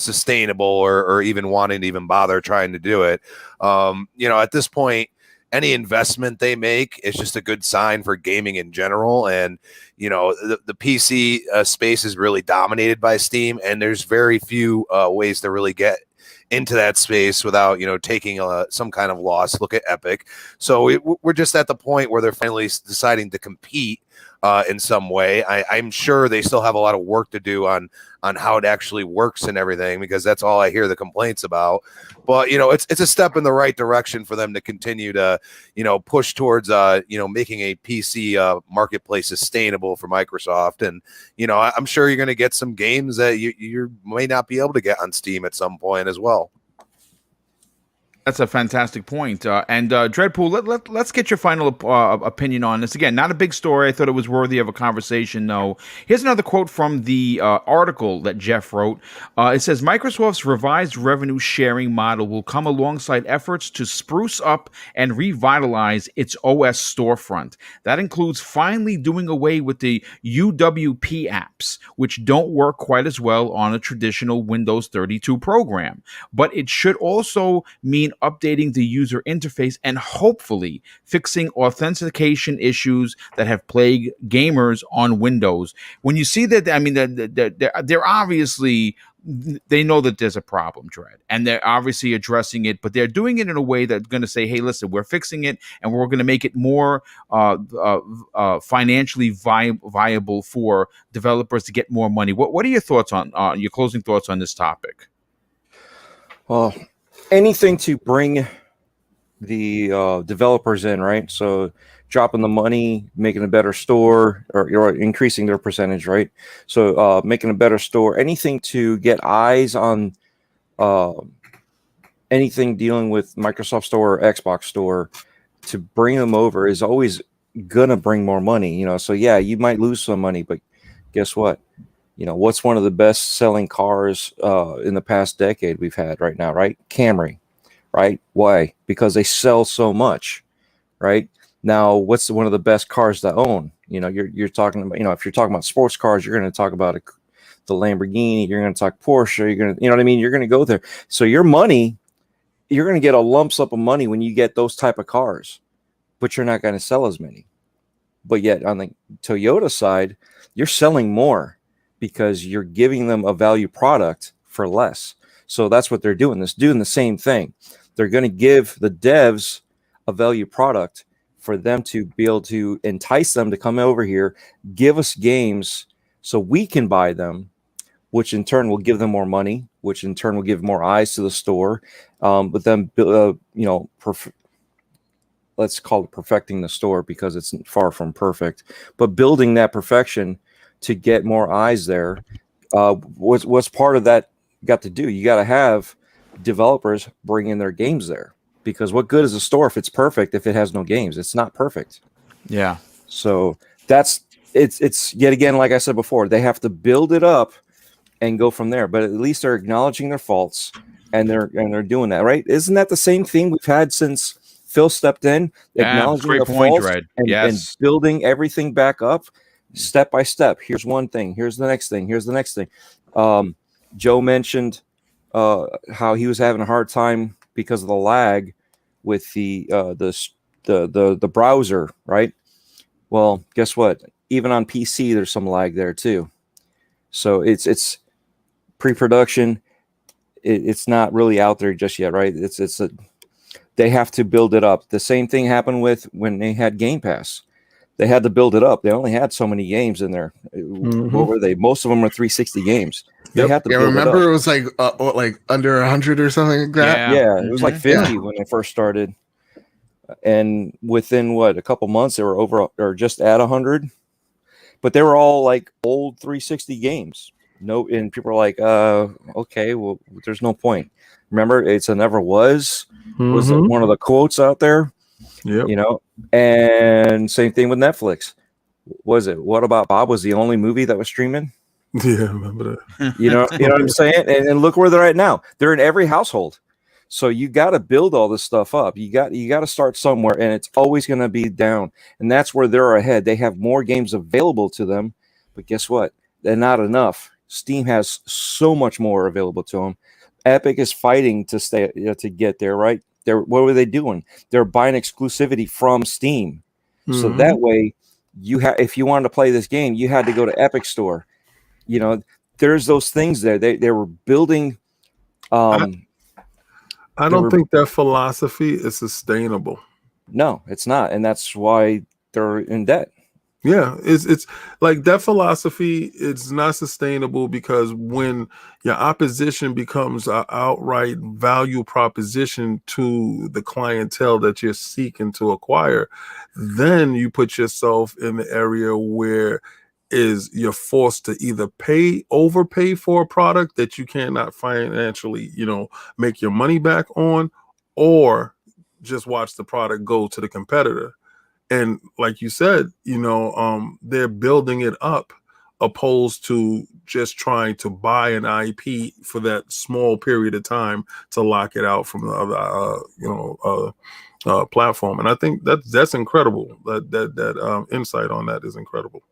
sustainable or even wanting to even bother trying to do it. At this point, any investment they make is just a good sign for gaming in general. And, the PC space is really dominated by Steam, and there's very few ways to really get into that space without, taking some kind of loss. Look at Epic. So we're just at the point where they're finally deciding to compete in some way. I'm sure they still have a lot of work to do on how it actually works and everything, because that's all I hear the complaints about. But, it's a step in the right direction for them to continue to, push towards, making a PC marketplace sustainable for Microsoft. And, I'm sure you're going to get some games that you may not be able to get on Steam at some point as well. That's a fantastic point. And Dreadpool, let's get your final opinion on this. Again, not a big story. I thought it was worthy of a conversation, though. Here's another quote from the article that Jeff wrote. It says, Microsoft's revised revenue sharing model will come alongside efforts to spruce up and revitalize its OS storefront. That includes finally doing away with the UWP apps, which don't work quite as well on a traditional Windows 32 program. But it should also mean updating the user interface and hopefully fixing authentication issues that have plagued gamers on Windows. When you see that, I mean, they're obviously, they know that there's a problem, Dread, and they're obviously addressing it, but they're doing it in a way that's going to say, hey, listen, we're fixing it, and we're going to make it more financially viable for developers to get more money. What are your thoughts on your closing thoughts on this topic? Well, anything to bring the developers in, right? So dropping the money, making a better store, or increasing their percentage, right? So making a better store, anything to get eyes on anything dealing with Microsoft Store or Xbox Store, to bring them over is always gonna bring more money, you know. So yeah, you might lose some money, but guess what? You know, what's one of the best selling cars in the past decade we've had right now, right? Camry, right? Why? Because they sell so much, right? Now, what's one of the best cars to own? You know, you're talking about, you know, if you're talking about sports cars, you're going to talk about the Lamborghini, you're going to talk Porsche, you're going to, you know what I mean? You're going to go there. So your money, you're going to get a lump sum of money when you get those type of cars, but you're not going to sell as many. But yet on the Toyota side, you're selling more because you're giving them a value product for less. So that's what they're doing. Doing the same thing. They're going to give the devs a value product for them to be able to entice them to come over here, give us games so we can buy them, which in turn will give them more money, which in turn will give more eyes to the store. But then, you know, let's call it perfecting the store, because it's far from perfect, but building that perfection to get more eyes there. What's part of that got to do? You got to have developers bring in their games there, because what good is a store if it's perfect if it has no games? It's not perfect. Yeah. So it's yet again, like I said before, they have to build it up and go from there. But at least they're acknowledging their faults, and they're doing that, right? Isn't that the same thing we've had since Phil stepped in, acknowledging great the point, faults Dred. and Yes. building everything back up step by step? Here's one thing. Here's the next thing. Here's the next thing. Joe mentioned how he was having a hard time because of the lag with the browser, right? Well, guess what? Even on PC, there's some lag there too. So it's pre-production. It's not really out there just yet, right? They have to build it up. The same thing happened with when they had Game Pass. They had to build it up. They only had so many games in there. What were they? Most of them were 360 games. They had to build remember it up. it was like under 100 or something like that. Yeah, it was like 50 when they first started. And within a couple months, they were over or just at 100. But they were all like old 360 games. No, and people are like, okay, well, there's no point. Remember, it's a never was one of the quotes out there. Yep. You know, and same thing with Netflix. Was it What About Bob was the only movie that was streaming? Yeah, I remember that. You know what I'm saying? And look where they're at now. They're in every household. So you got to build all this stuff up. You got to start somewhere, and it's always going to be down. And that's where they're ahead. They have more games available to them, but guess what? They're not enough. Steam has so much more available to them. Epic is fighting to stay to get there, right? What were they doing? They're buying exclusivity from Steam. So that way, if you wanted to play this game, you had to go to Epic Store. You know, there's those things there. They were building. I don't think that philosophy is sustainable. No, it's not, and that's why they're in debt. Yeah, it's like that philosophy. It's not sustainable, because when your opposition becomes an outright value proposition to the clientele that you're seeking to acquire, then you put yourself in the area where you're forced to either overpay for a product that you cannot financially, make your money back on, or just watch the product go to the competitor. And like you said, they're building it up, opposed to just trying to buy an IP for that small period of time to lock it out from the other, platform. And I think that's incredible. That insight on that is incredible.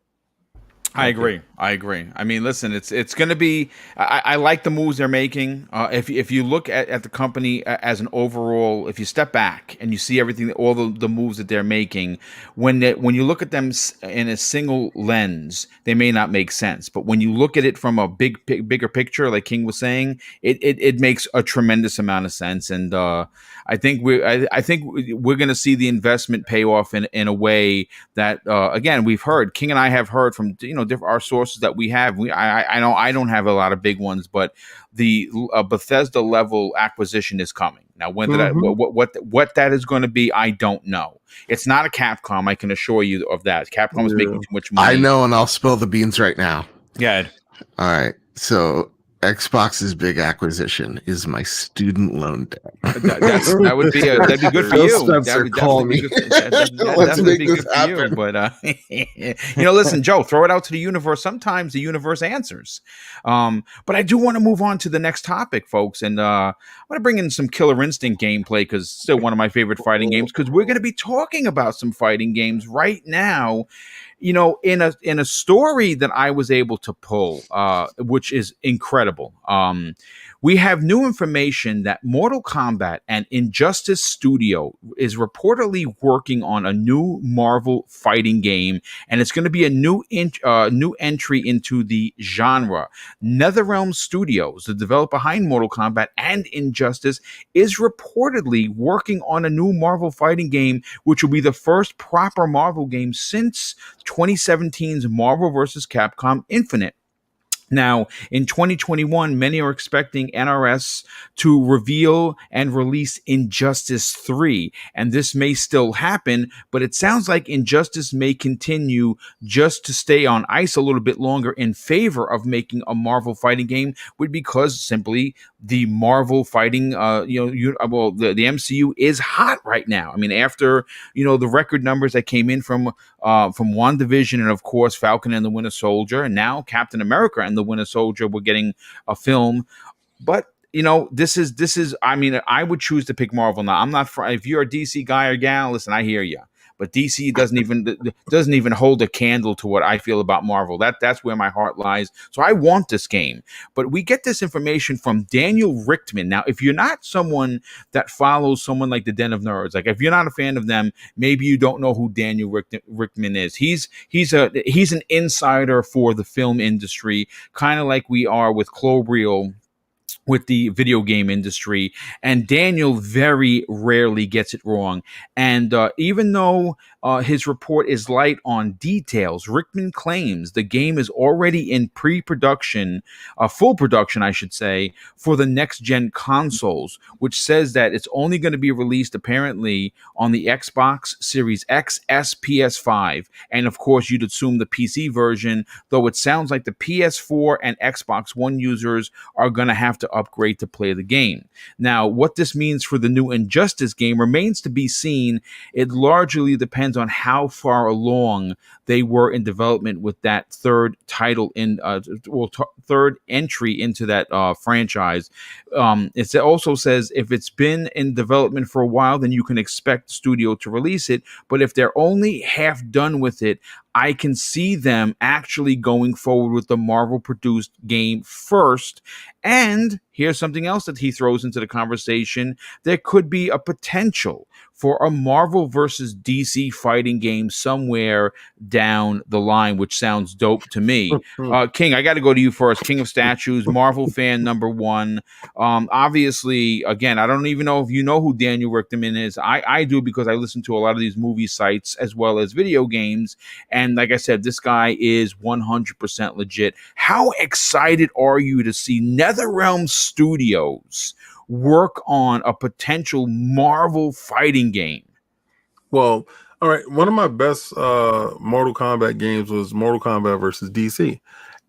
I agree. I mean, listen, it's going to be. I like the moves they're making. If you look at the company as an overall, if you step back and you see everything, all the moves that they're making, when you look at them in a single lens, they may not make sense. But when you look at it from a bigger picture, like King was saying, it makes a tremendous amount of sense. And I think we're going to see the investment pay off in a way that again we've heard. King and I have heard from our sources that we have. I know I don't have a lot of big ones, but the Bethesda level acquisition is coming. Now, when what that is going to be, I don't know. It's not a Capcom. I can assure you of that. Capcom is making too much money. I know, and I'll spill the beans right now. Yeah. All right. So Xbox's big acquisition is my student loan debt. That'd be good for Phil you. That Spencer, would call definitely be me. good. That Let's definitely make be this good for you. happen. But listen, Joe, throw it out to the universe. Sometimes the universe answers. But I do want to move on to the next topic, folks, and I want to bring in some Killer Instinct gameplay because it's still one of my favorite fighting games. Because we're going to be talking about some fighting games right now. In a story that I was able to pull, which is incredible. We have new information that Mortal Kombat and Injustice Studio is reportedly working on a new Marvel fighting game, and it's going to be a new entry into the genre. NetherRealm Studios, the developer behind Mortal Kombat and Injustice, is reportedly working on a new Marvel fighting game, which will be the first proper Marvel game since 2017's Marvel vs. Capcom Infinite. Now, in 2021, many are expecting NRS to reveal and release Injustice 3. And this may still happen, but it sounds like Injustice may continue just to stay on ice a little bit longer in favor of making a Marvel fighting game, because simply the Marvel fighting, the MCU is hot right now. I mean, after, the record numbers that came in from WandaVision and, of course, Falcon and the Winter Soldier, and now Captain America and the Winter Soldier, we're getting a film. But this is. I mean, I would choose to pick Marvel now. I'm not. If you're a DC guy or gal, listen, I hear you. But DC doesn't even hold a candle to what I feel about Marvel. That's where my heart lies. So I want this game. But we get this information from Daniel Richtman. Now, if you're not someone that follows someone like the Den of Nerds, like if you're not a fan of them, maybe you don't know who Daniel Richtman is. He's an insider for the film industry, kind of like we are with Clobriel with the video game industry, and Daniel very rarely gets it wrong. And even though his report is light on details, Richtman claims the game is already in pre-production, full production, I should say, for the next-gen consoles, which says that it's only going to be released apparently on the Xbox Series X, S, PS5, and of course you'd assume the PC version, though it sounds like the PS4 and Xbox One users are going to have to upgrade to play the game. Now, what this means for the new Injustice game remains to be seen. It largely depends on how far along they were in development with that third title third entry into that franchise. It also says if it's been in development for a while, then you can expect the studio to release it. But if they're only half done with it, I can see them actually going forward with the Marvel produced game first. And here's something else that he throws into the conversation. There could be a potential for a Marvel versus DC fighting game somewhere down the line, which sounds dope to me. King, I got to go to you first. King of Statues, Marvel fan number one. Obviously, again, I don't even know if you know who Daniel Richtman is. I do, because I listen to a lot of these movie sites as well as video games. And like I said, this guy is 100% legit. How excited are you to see NetherRealm Studios work on a potential Marvel fighting game? Well, all right. One of my best Mortal Kombat games was Mortal Kombat versus DC.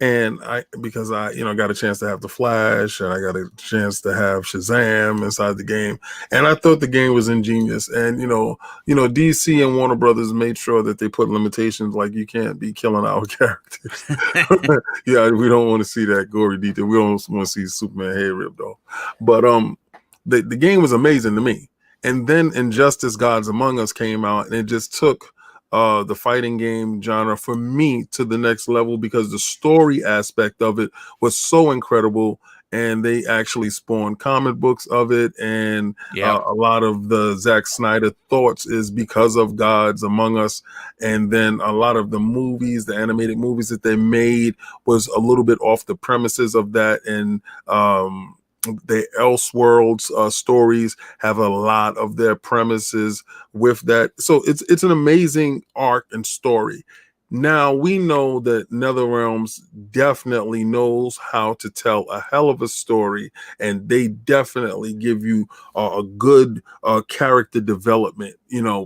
And because I got a chance to have the Flash, and I got a chance to have Shazam inside the game, and I thought the game was ingenious. And DC and Warner Brothers made sure that they put limitations, like you can't be killing our characters. Yeah, we don't want to see that gory detail. We don't want to see Superman head ripped off. But the game was amazing to me. And then Injustice: Gods Among Us came out, and it just took the fighting game genre for me to the next level, because the story aspect of it was so incredible. And they actually spawned comic books of it. And a lot of the Zack Snyder thoughts is because of Gods Among Us. And then a lot of the movies, the animated movies that they made, was a little bit off the premises of that. And the Elseworlds stories have a lot of their premises with that. So it's an amazing arc and story. Now we know that NetherRealms definitely knows how to tell a hell of a story, and they definitely give you a good character development.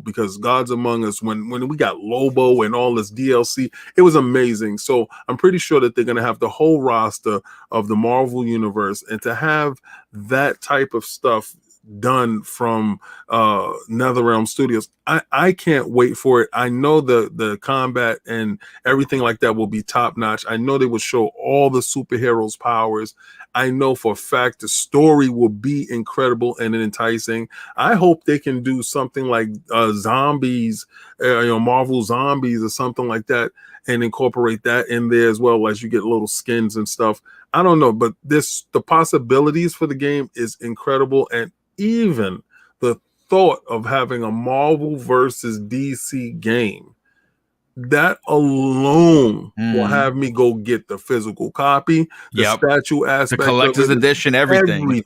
Because Gods Among Us, when we got Lobo and all this DLC, it was amazing. So I'm pretty sure that they're going to have the whole roster of the Marvel universe, and to have that type of stuff done from NetherRealm Studios, I can't wait for it. I know the combat and everything like that will be top notch. I know they will show all the superheroes' powers. I know for a fact the story will be incredible and enticing. I hope they can do something like zombies, Marvel Zombies or something like that, and incorporate that in there as well, as you get little skins and stuff. I don't know, but the possibilities for the game is incredible, and even the thought of having a Marvel versus DC game, that alone will have me go get the physical copy, the statue aspect, the collector's edition, everything.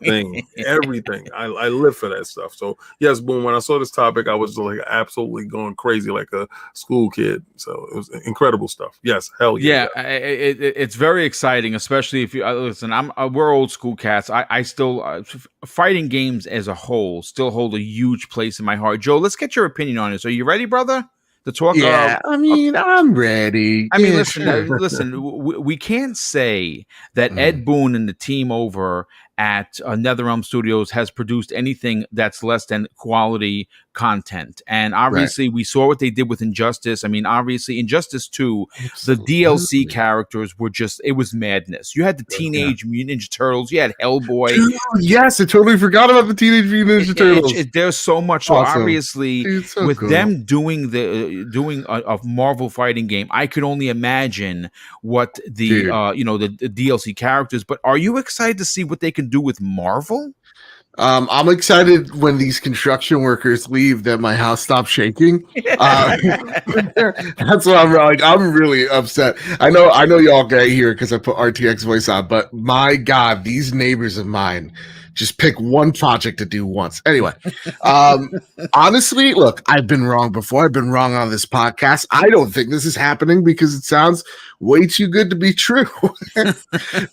everything. I live for that stuff. So yes, Boom, when I saw this topic, I was like absolutely going crazy like a school kid. So it was incredible stuff. Yes, hell yeah. It's very exciting, especially if you listen. We're old school cats. I still fighting games as a whole still hold a huge place in my heart. Joe, let's get your opinion on this. Are you ready, brother? To talk. Yeah, I'm ready. I mean, listen. We can't say that Ed Boon and the team over at NetherRealm Studios has produced anything that's less than quality content. And obviously, we saw what they did with Injustice. I mean, obviously, Injustice 2, the DLC characters were it was madness. You had the Teenage Mutant Ninja Turtles. You had Hellboy. Dude, yes, I totally forgot about the Teenage Mutant Ninja Turtles. There's so much. Awesome. So obviously, with them doing a Marvel fighting game, I could only imagine what the DLC characters. But are you excited to see what they can do with Marvel? I'm excited when these construction workers leave that my house stops shaking. That's what I'm like. I'm really upset. I know y'all get here because I put RTX voice on, but my God, these neighbors of mine just pick one project to do once. Anyway, honestly, look, I've been wrong before. I've been wrong on this podcast. I don't think this is happening because it sounds way too good to be true.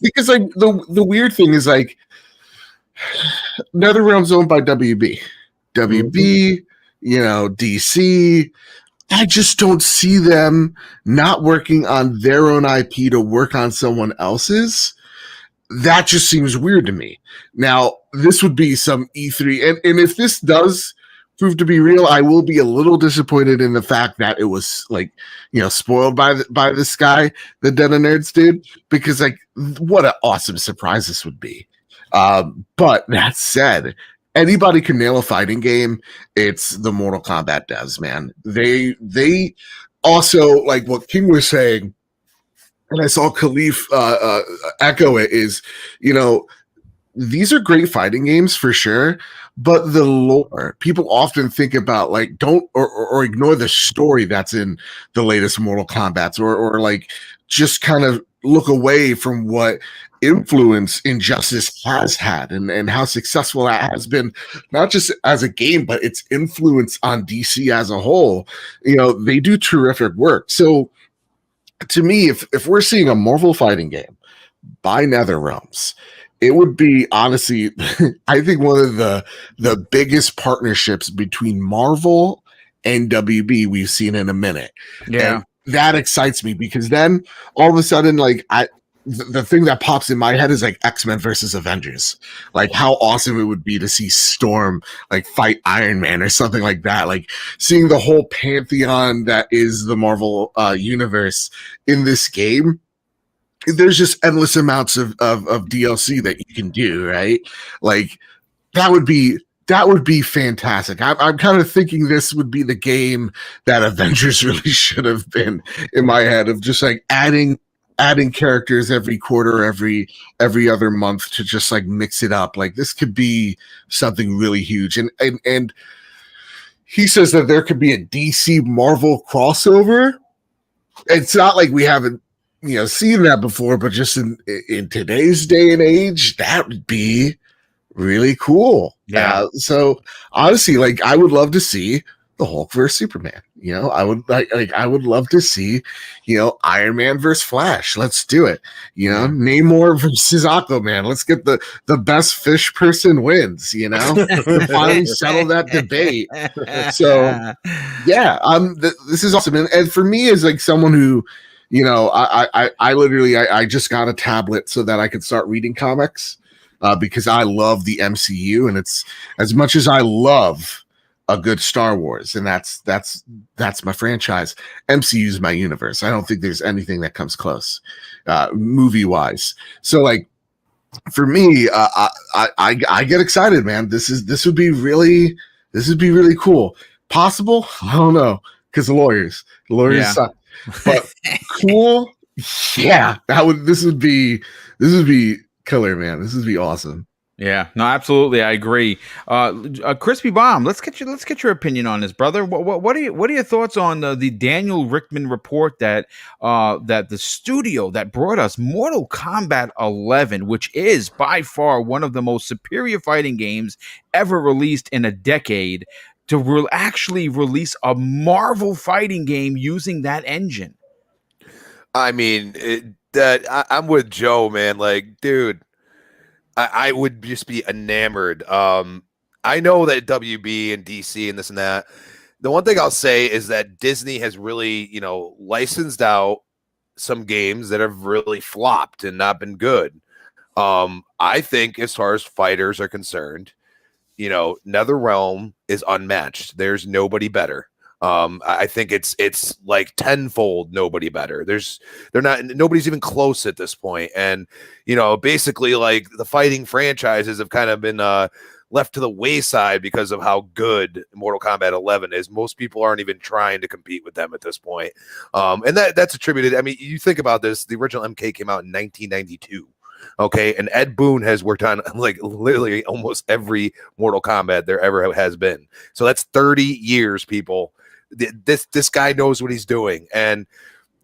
Because like the weird thing is like, NetherRealm's owned by WB, DC. I just don't see them not working on their own IP to work on someone else's. That just seems weird to me. Now, this would be some E3, and if this does prove to be real, I will be a little disappointed in the fact that it was like, spoiled by this guy that Den of Nerds did, because like, what an awesome surprise this would be. But that said, anybody can nail a fighting game. It's the Mortal Kombat devs, man. They also, like what King was saying, and I saw Khalif echo it, is, these are great fighting games for sure, but the lore, people often think about like don't or ignore the story that's in the latest Mortal Kombat, or like just kind of look away from what influence Injustice has had and how successful that has been, not just as a game, but its influence on DC as a whole. They do terrific work. So to me, if we're seeing a Marvel fighting game by NetherRealms, it would be honestly, I think one of the biggest partnerships between Marvel and WB we've seen in a minute. Yeah. And that excites me because then all of a sudden, like the thing that pops in my head is like X-Men versus Avengers. Like how awesome it would be to see Storm like fight Iron Man or something like that. Like seeing the whole pantheon that is the Marvel universe in this game. There's just endless amounts of DLC that you can do, right? Like that would be fantastic. I'm kind of thinking this would be the game that Avengers really should have been in my head, of just like adding characters every quarter, every other month to just like mix it up. Like this could be something really huge. And he says that there could be a DC Marvel crossover. It's not like we haven't seen that before, but just in today's day and age, that would be really cool. Yeah. So honestly, like I would love to see the Hulk versus Superman. You know, I would I would love to see, you know, Iron Man versus Flash. Let's do it. You know, Namor versus Aquaman. Let's get the best fish person wins, you know, to finally settle that debate. So yeah, this is awesome. And for me as like someone who, you know, I literally I just got a tablet so that I could start reading comics because I love the MCU, and it's as much as I love a good Star Wars, and that's my franchise. MCU is my universe. I don't think there's anything that comes close, movie wise. So like for me, I get excited, man. This would be really cool. Possible? I don't know, because the lawyers suck. But cool, yeah. This would be killer, man. This would be awesome. Yeah, no, absolutely, I agree. Crispy Bomb, let's get your opinion on this, brother. What are your thoughts on the Daniel Richtman report that that the studio that brought us Mortal Kombat 11, which is by far one of the most superior fighting games ever released in a decade, to actually release a Marvel fighting game using that engine? I mean, I'm with Joe, man. Like, dude, I would just be enamored. I know that WB and DC and this and that. The one thing I'll say is that Disney has really, you know, licensed out some games that have really flopped and not been good. I think as far as fighters are concerned, you know, NetherRealm is unmatched. There's nobody better. I think it's like tenfold nobody better. Nobody's even close at this point. And, you know, basically like the fighting franchises have kind of been left to the wayside because of how good Mortal Kombat 11 is. Most people aren't even trying to compete with them at this point. And that's attributed. I mean, you think about this, the original MK came out in 1992. Okay, and Ed Boon has worked on like literally almost every Mortal Kombat there ever has been. So that's 30 years, people. This guy knows what he's doing, and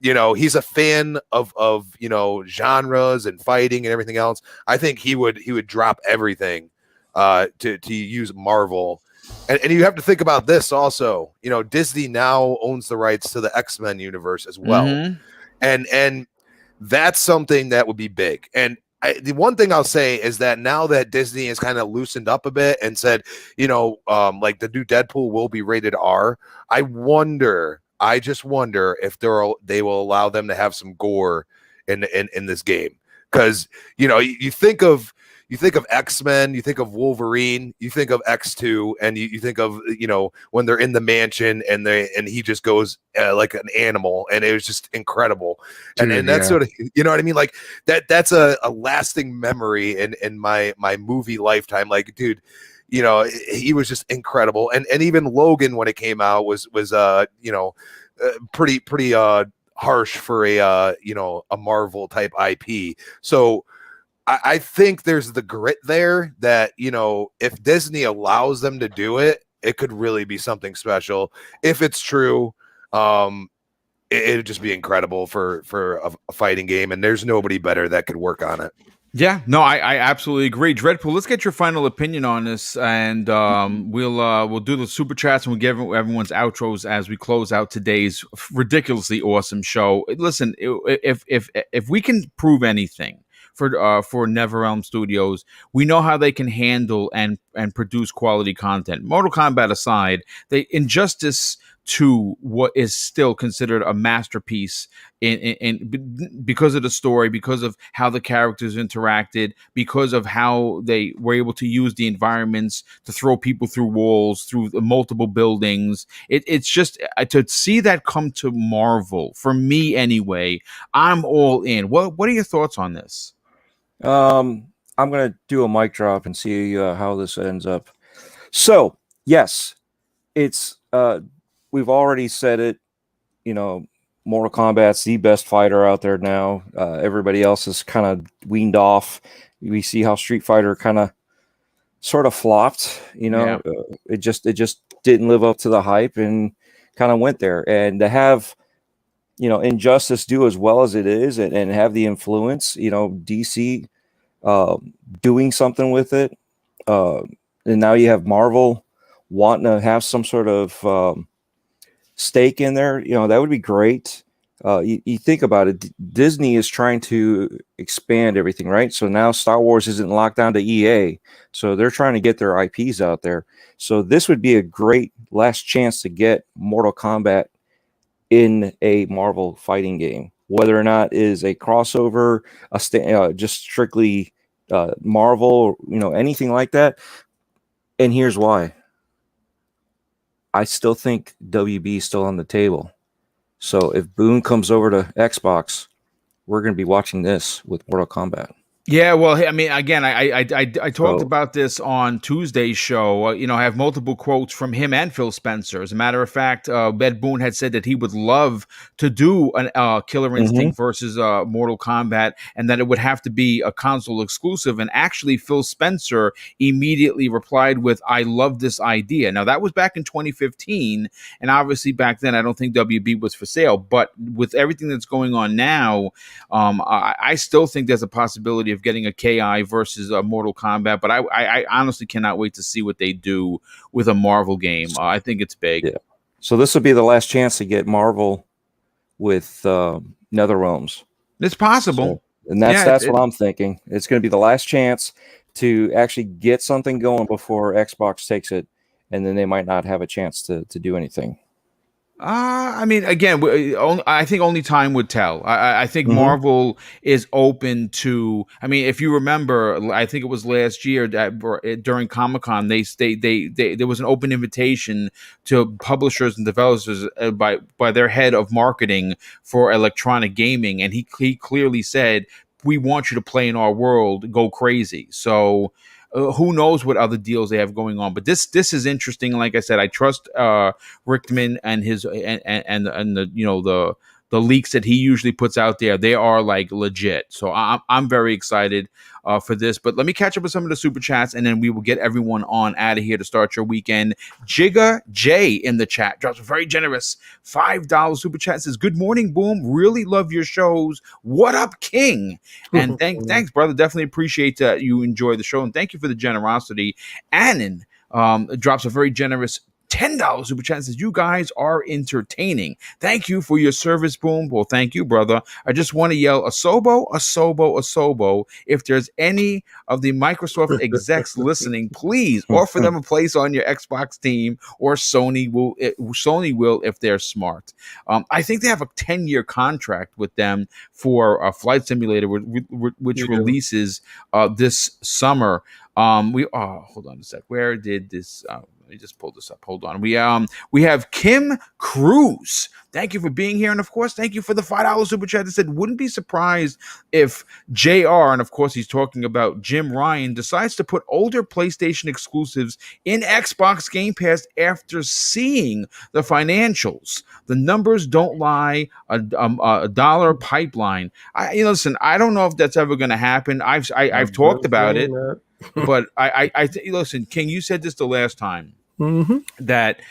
you know he's a fan of you know genres and fighting and everything else. I think he would drop everything to use Marvel, and you have to think about this also. You know, Disney now owns the rights to the X-Men universe as well, and that's something that would be big. And the one thing I'll say is that now that Disney has kind of loosened up a bit and said, you know, like the new Deadpool will be rated R, I just wonder if they will allow them to have some gore in this game. Because, you know, you think of X-Men, you think of Wolverine, you think of X2, and you think of, you know, when they're in the mansion and he just goes like an animal, and it was just incredible. Dude, and that's sort of, you know what I mean? Like that's a lasting memory in my movie lifetime. Like, dude, you know, he was just incredible. And even Logan, when it came out, was you know, pretty harsh for a you know, a Marvel type IP. So I think there's the grit there that, you know, if Disney allows them to do it, it could really be something special. If it's true, it'd just be incredible for a fighting game, and there's nobody better that could work on it. Yeah, no, I absolutely agree. Dreadpool, let's get your final opinion on this, and we'll do the super chats, and we'll give everyone's outros as we close out today's ridiculously awesome show. Listen, if we can prove anything for NetherRealm Studios, we know how they can handle and produce quality content. Mortal Kombat aside, Injustice 2 what is still considered a masterpiece in because of the story, because of how the characters interacted, because of how they were able to use the environments to throw people through walls, through the multiple buildings. It's just to see that come to Marvel, for me anyway, I'm all in. What are your thoughts on this? I'm gonna do a mic drop and see how this ends up. So yes, it's we've already said it. You know, Mortal Kombat's the best fighter out there now. Everybody else is kind of weaned off. We see how Street Fighter kind of sort of flopped. You know, it just didn't live up to the hype and kind of went there. And to have, you know, Injustice do as well as it is and have the influence, you know, DC doing something with it, and now you have Marvel wanting to have some sort of stake in there, that would be great. You think about it, Disney is trying to expand everything, right? So now Star Wars isn't locked down to EA, so they're trying to get their IPs out there. So this would be a great last chance to get Mortal Kombat in a Marvel fighting game, whether or not is a crossover, just strictly Marvel, anything like that. And here's why. I still think WB is still on the table. So if Boone comes over to Xbox, we're going to be watching this with Mortal Kombat. Yeah, well, I mean, again, I talked about this on Tuesday's show. I have multiple quotes from him and Phil Spencer. As a matter of fact, Ed Boon had said that he would love to do an Killer Instinct versus Mortal Kombat, and that it would have to be a console exclusive. And actually, Phil Spencer immediately replied with, "I love this idea." Now, that was back in 2015, and obviously back then, I don't think WB was for sale. But with everything that's going on now, I still think there's a possibility of getting a KI versus a Mortal Kombat, but I honestly cannot wait to see what they do with a Marvel game. I think it's big. Yeah. So this will be the last chance to get Marvel with NetherRealms. It's possible. So, and that's what I'm thinking. It's going to be the last chance to actually get something going before Xbox takes it, and then they might not have a chance to do anything. I mean, again, I think only time would tell. I think Marvel is open to. I mean, if you remember, I think it was last year during Comic-Con, there was an open invitation to publishers and developers by their head of marketing for electronic gaming, and he clearly said, "We want you to play in our world, go crazy." So. Who knows what other deals they have going on? But this is interesting. Like I said, I trust Richtman and his and the leaks that he usually puts out there. They are like legit. So I'm very excited for this. But let me catch up with some of the super chats, and then we will get everyone on out of here to start your weekend. Jigga J in the chat drops a very generous $5 super chat. Says, "Good morning, Boom. Really love your shows. What up, King?" And thanks, brother. Definitely appreciate that you enjoy the show, and thank you for the generosity. Annan drops a very generous $10 super chat. Says, "You guys are entertaining. Thank you for your service, Boom." Well, thank you, brother. I just want to yell, Asobo, Asobo, Asobo. If there's any of the Microsoft execs listening, please offer them a place on your Xbox team, or Sony will if they're smart. I think they have a 10-year contract with them for a Flight Simulator, which releases this summer. Hold on a sec. Where did this? Let me just pull this up. Hold on. We have Kim Cruz. Thank you for being here, and of course, thank you for the $5 super chat that said, "Wouldn't be surprised if JR," and of course, he's talking about Jim Ryan, "decides to put older PlayStation exclusives in Xbox Game Pass after seeing the financials. The numbers don't lie. A dollar pipeline." Listen. I don't know if that's ever going to happen. I've talked about it. But I listen, King, you said this the last time, that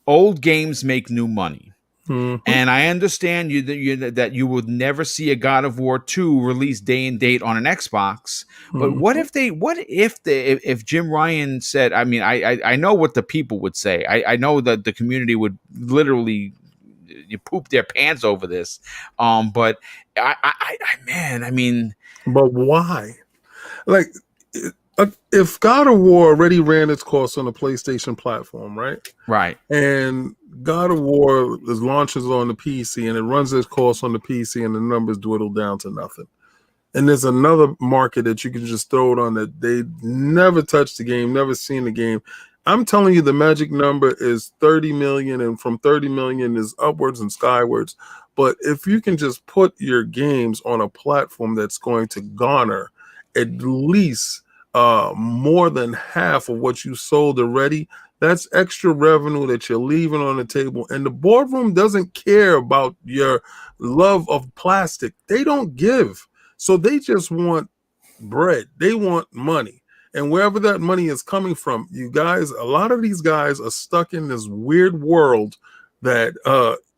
old games make new money. And I understand that you would never see a God of War 2 release day and date on an Xbox. But what if Jim Ryan said, I mean, I know what the people would say. I know that the community would literally poop their pants over this. But I mean, but why? Like, if God of War already ran its course on the PlayStation platform, right? Right. And God of War launches on the PC and it runs its course on the PC and the numbers dwindle down to nothing. And there's another market that you can just throw it on that they never touched the game, never seen the game. I'm telling you, the magic number is 30 million, and from 30 million is upwards and skywards. But if you can just put your games on a platform that's going to garner at least more than half of what you sold already, that's extra revenue that you're leaving on the table. And the boardroom doesn't care about your love of plastic. They don't give. So they just want bread. They want money. And wherever that money is coming from, you guys, a lot of these guys are stuck in this weird world that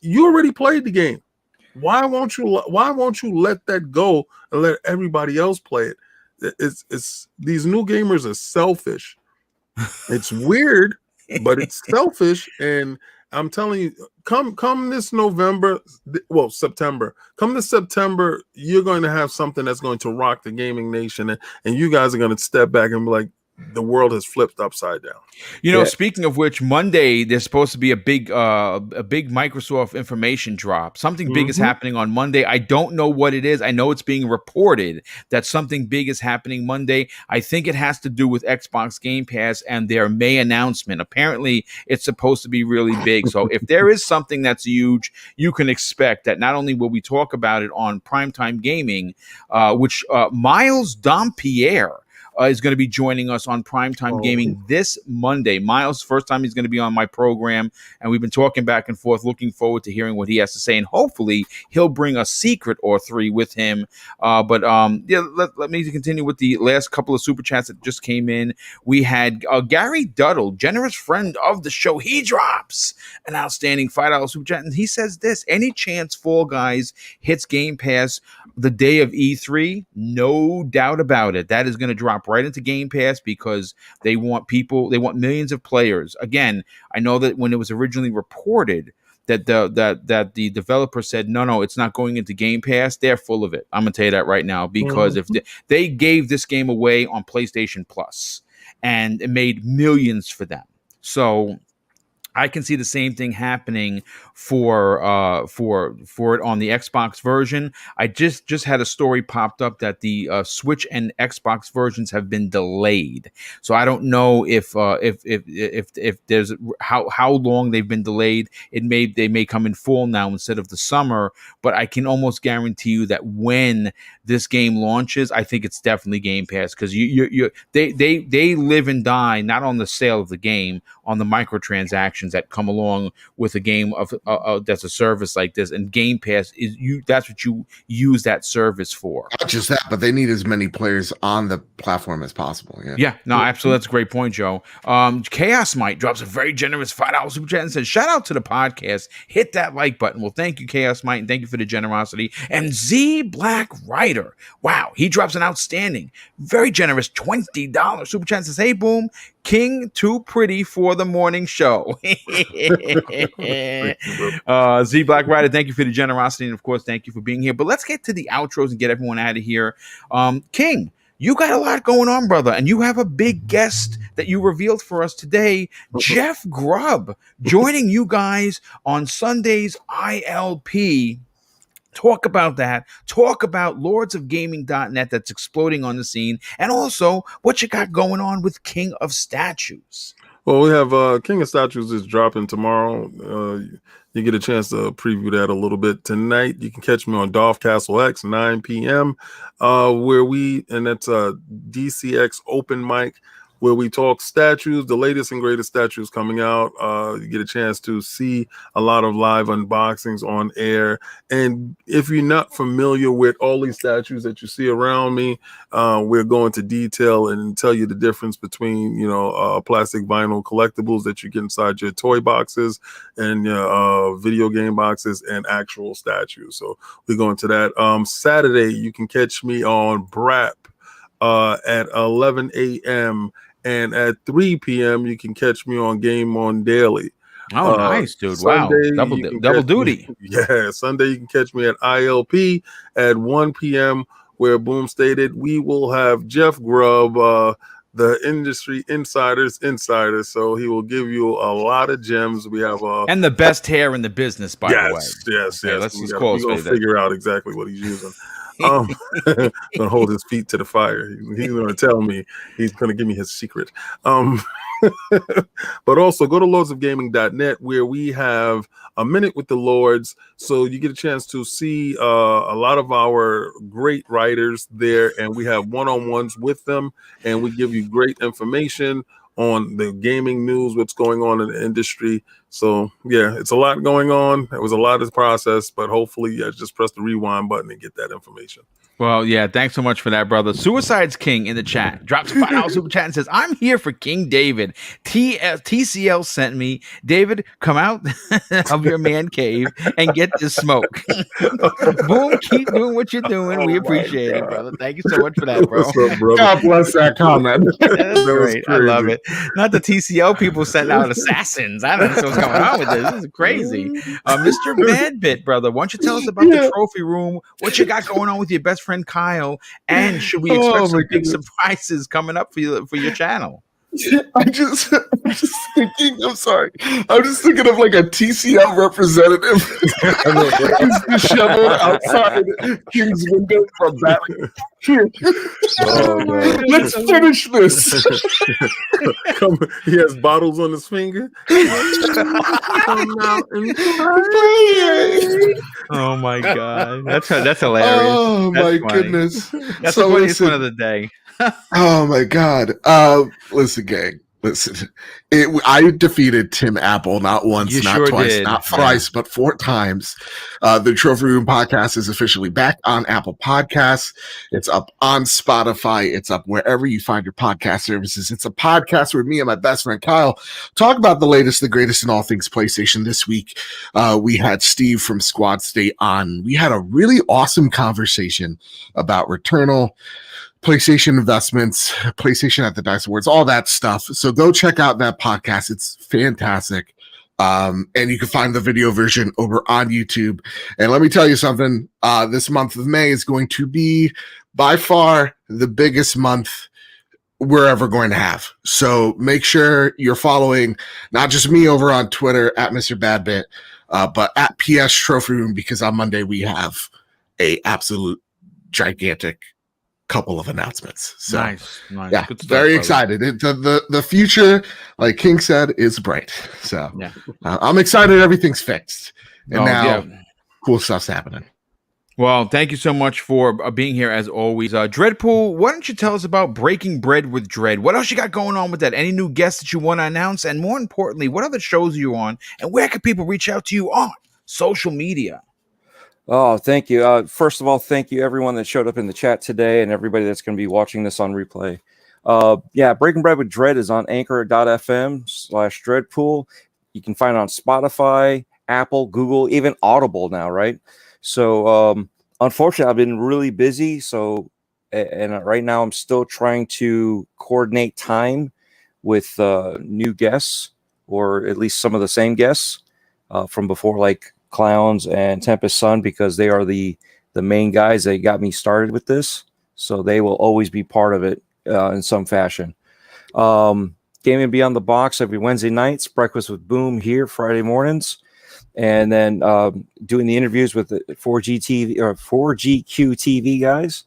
you already played the game. Why won't you let that go and let everybody else play it? It's these new gamers are selfish. It's weird, but it's selfish, and I'm telling you, come this November, September. Come this September, you're going to have something that's going to rock the gaming nation, and you guys are going to step back and be like, the world has flipped upside down. You know, Yeah. speaking of which, Monday there's supposed to be a big Microsoft information drop. Something big is Mm-hmm. happening on Monday. I don't know what it is. I know it's being reported that something big is happening Monday. I think it has to do with Xbox Game Pass and their May announcement. Apparently, it's supposed to be really big. So if there is something that's huge, you can expect that not only will we talk about it on Primetime Gaming, which Miles Dompierre is going to be joining us on Primetime Gaming this Monday. Miles, first time he's going to be on my program, and we've been talking back and forth, looking forward to hearing what he has to say, and hopefully he'll bring a secret or three with him. But let me continue with the last couple of super chats that just came in. We had Gary Duddle, generous friend of the show. He drops an outstanding $5 super chat, and he says this: any chance Fall Guys hits Game Pass the day of E3? No doubt about it. That is going to drop right into Game Pass because they want millions of players. Again, I know that when it was originally reported that the developer said no, it's not going into Game Pass, they're full of it. I'm gonna tell you that right now, because if they gave this game away on PlayStation Plus and it made millions for them. So I can see the same thing happening for it on the Xbox version. I just had a story popped up that the Switch and Xbox versions have been delayed. So I don't know if there's how long they've been delayed. They may come in fall now instead of the summer, but I can almost guarantee you that when this game launches, I think it's definitely Game Pass, because they live and die not on the sale of the game, on the microtransactions that come along with a game of that's a service like this. And Game Pass that's what you use that service for. Not just that, but they need as many players on the platform as possible. Yeah, no, absolutely. That's a great point, Joe. Chaos Might drops a very generous $5 super chat and says, shout out to the podcast. Hit that like button. Well, thank you, Chaos Might, and thank you for the generosity. And Z Black Rider, wow, he drops an outstanding, very generous $20 super chat and says, hey, Boom, King too pretty for the morning show. Z Black Rider, thank you for the generosity, and of course, thank you for being here. But let's get to the outros and get everyone out of here. King, you got a lot going on, brother, and you have a big guest that you revealed for us today, Jeff Grubb, joining you guys on Sunday's ILP. Talk about that. Talk about lordsofgaming.net that's exploding on the scene, and also what you got going on with King of Statues. Well, we have King of Statues is dropping tomorrow. You get a chance to preview that a little bit tonight. You can catch me on Dolph Castle X, 9 p.m., and that's a DCX open mic, where we talk statues, the latest and greatest statues coming out. You get a chance to see a lot of live unboxings on air. And if you're not familiar with all these statues that you see around me, we're going to detail and tell you the difference between, plastic vinyl collectibles that you get inside your toy boxes and video game boxes and actual statues. So we go into that. Saturday, you can catch me on BRAP at 11 a.m. And at 3 p.m., you can catch me on Game On Daily. Oh, nice, dude. Sunday, wow. Double duty. Sunday you can catch me at ILP at 1 p.m., where Boom stated we will have Jeff Grubb, the industry insider. So he will give you a lot of gems. We have and the best hair in the business, by the way. Yes. Let's just call it. We're going to figure out exactly what he's using. Gonna hold his feet to the fire. He's gonna tell me. He's gonna give me his secret. But also go to lordsofgaming.net, where we have a minute with the Lords, so you get a chance to see a lot of our great writers there, and we have one-on-ones with them, and we give you great information on the gaming news, what's going on in the industry. So yeah, it's a lot going on. It was a lot of process, but hopefully just press the rewind button and get that information. Well, yeah, thanks so much for that, brother. Suicide's King in the chat drops a $5 super chat and says, I'm here for King David. TCL sent me. David, come out of your man cave and get this smoke. Boom, keep doing what you're doing. We appreciate it, brother. Thank you so much for that, bro. What's up, brother? God bless that comment. That's That was great. I love crazy. it. Not the TCL people sending out assassins. I don't know what's going on with this. This is crazy. Mr. Badbit, brother, why don't you tell us about the trophy room? What you got going on with your best friend Kyle? And should we expect some big surprises coming up for your channel? I'm just thinking. I'm sorry. I'm just thinking of like a TCL representative. He's disheveled outside King's window from Batman. Here, let's finish this. He has bottles on his finger. Oh my god, that's hilarious. Oh That's my funny. Goodness. That's So the funniest listen- one of the day. Oh my God. Listen, gang. Listen, I defeated Tim Apple not once, You not sure twice, did. not thrice, but 4 times. The Trophy Room podcast is officially back on Apple Podcasts. It's up on Spotify. It's up wherever you find your podcast services. It's a podcast where me and my best friend Kyle talk about the latest, the greatest in all things PlayStation. This week, we had Steve from Squad State on. We had a really awesome conversation about Returnal, PlayStation investments, PlayStation at the Dice Awards, all that stuff. So go check out that podcast. It's fantastic. And you can find the video version over on YouTube. And let me tell you something, this month of May is going to be by far the biggest month we're ever going to have. So make sure you're following not just me over on Twitter at Mr. Badbit, but at PS Trophy Room, because on Monday we have a absolute gigantic couple of announcements. So Nice. yeah, Good stuff, very brother. excited. The future, like King said, is bright. So Yeah. I'm excited. Everything's fixed, and Oh, now yeah. cool stuff's happening. Well, thank you so much for being here as always. Dreadpool, why don't you tell us about Breaking Bread with Dread? What else you got going on with that? Any new guests that you want to announce? And more importantly, what other shows are you on? And where can people reach out to you on social media? Oh, thank you. First of all, thank you everyone that showed up in the chat today and everybody that's going to be watching this on replay. Yeah, Breaking Bread with Dread is on anchor.fm/Dreadpool. You can find it on Spotify, Apple, Google, even Audible now, right? So, unfortunately, I've been really busy. So, and right now I'm still trying to coordinate time with new guests, or at least some of the same guests from before, like Clowns and Tempest Sun, because they are the main guys that got me started with this. So they will always be part of it in some fashion. Gaming Beyond the Box every Wednesday nights, Breakfast with Boom here Friday mornings, and then doing the interviews with the 4G TV or 4GQ TV guys.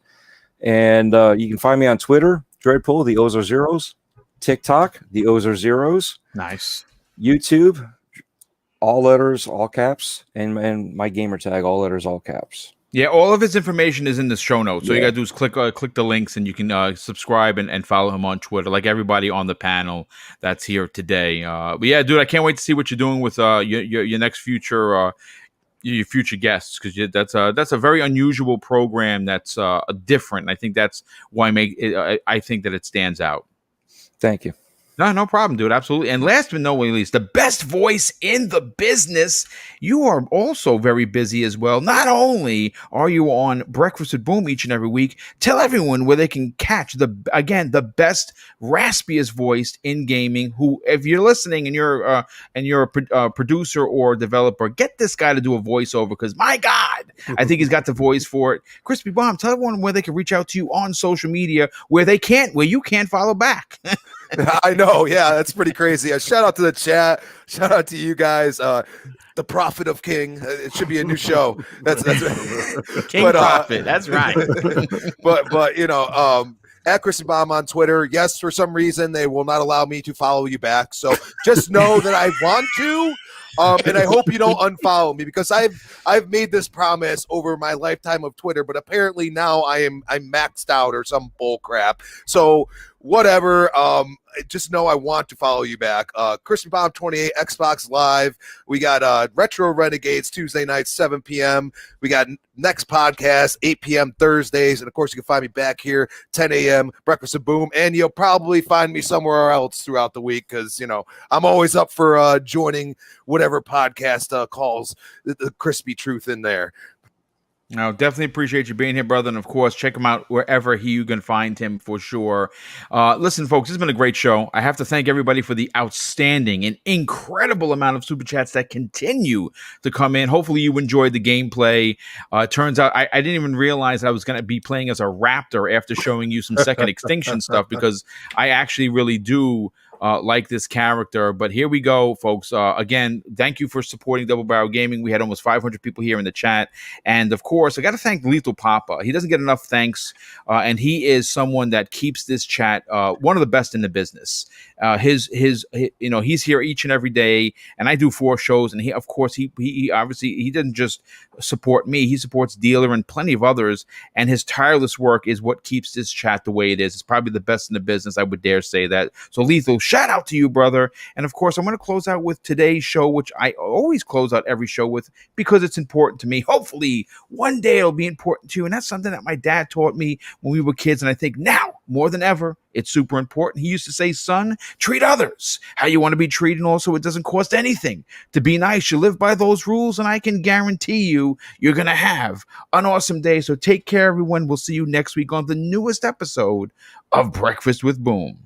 And you can find me on Twitter, Dreadpool, the O's are zeros, TikTok, the O's are zeros, Nice. YouTube, all letters, all caps, and my gamer tag, all letters, all caps. Yeah, all of his information is in the show notes. So you Yeah. got to do is click the links, and you can subscribe and follow him on Twitter, like everybody on the panel that's here today. But yeah, dude, I can't wait to see what you're doing with your next future your future guests, because that's a very unusual program that's different. I think that's why I think that it stands out. Thank you. No problem, dude. Absolutely. And last but not least, the best voice in the business. You are also very busy as well. Not only are you on Breakfast with Boom each and every week, tell everyone where they can catch the best, raspiest voice in gaming. Who, if you're listening and you're a producer or developer, get this guy to do a voiceover, because my God, I think he's got the voice for it. Crispy Bomb, tell everyone where they can reach out to you on social media, where you can't follow back. I know. Yeah, that's pretty crazy. Shout out to the chat. Shout out to you guys. The Prophet of King. It should be a new show. That's King Prophet. That's right. but you know, at Christian Bomb on Twitter. Yes, for some reason they will not allow me to follow you back. So just know that I want to, And I hope you don't unfollow me because I've made this promise over my lifetime of Twitter, but apparently now I'm maxed out or some bull crap. So whatever. Just know I want to follow you back. Crispy Bomb 28 Xbox Live. We got Retro Renegades Tuesday night 7 p.m. We got next podcast 8 p.m. Thursdays, and of course you can find me back here 10 a.m. Breakfast of Boom, and you'll probably find me somewhere else throughout the week because I'm always up for joining whatever podcast calls the crispy truth in there. No, definitely appreciate you being here, brother. And of course, check him out wherever you can find him for sure. Listen, folks, it's been a great show. I have to thank everybody for the outstanding and incredible amount of super chats that continue to come in. Hopefully you enjoyed the gameplay. Turns out I didn't even realize I was going to be playing as a raptor after showing you some second Extinction stuff, because I actually really do like this character. But here we go, folks. Again, thank you for supporting Double Barrel Gaming. We had almost 500 people here in the chat. And of course, I got to thank Lethal Papa. He doesn't get enough thanks. And he is someone that keeps this chat one of the best in the business. He's here each and every day, and I do 4 shows. And he obviously, he doesn't just support me. He supports Dealer and plenty of others. And his tireless work is what keeps this chat the way it is. It's probably the best in the business. I would dare say that. So Lethal, shout out to you, brother. And of course, I'm going to close out with today's show, which I always close out every show with because it's important to me. Hopefully, one day it'll be important to you. And that's something that my dad taught me when we were kids. And I think now, more than ever, it's super important. He used to say, son, treat others how you want to be treated. And also, it doesn't cost anything to be nice. You live by those rules, and I can guarantee you're going to have an awesome day. So take care, everyone. We'll see you next week on the newest episode of Breakfast with Boom.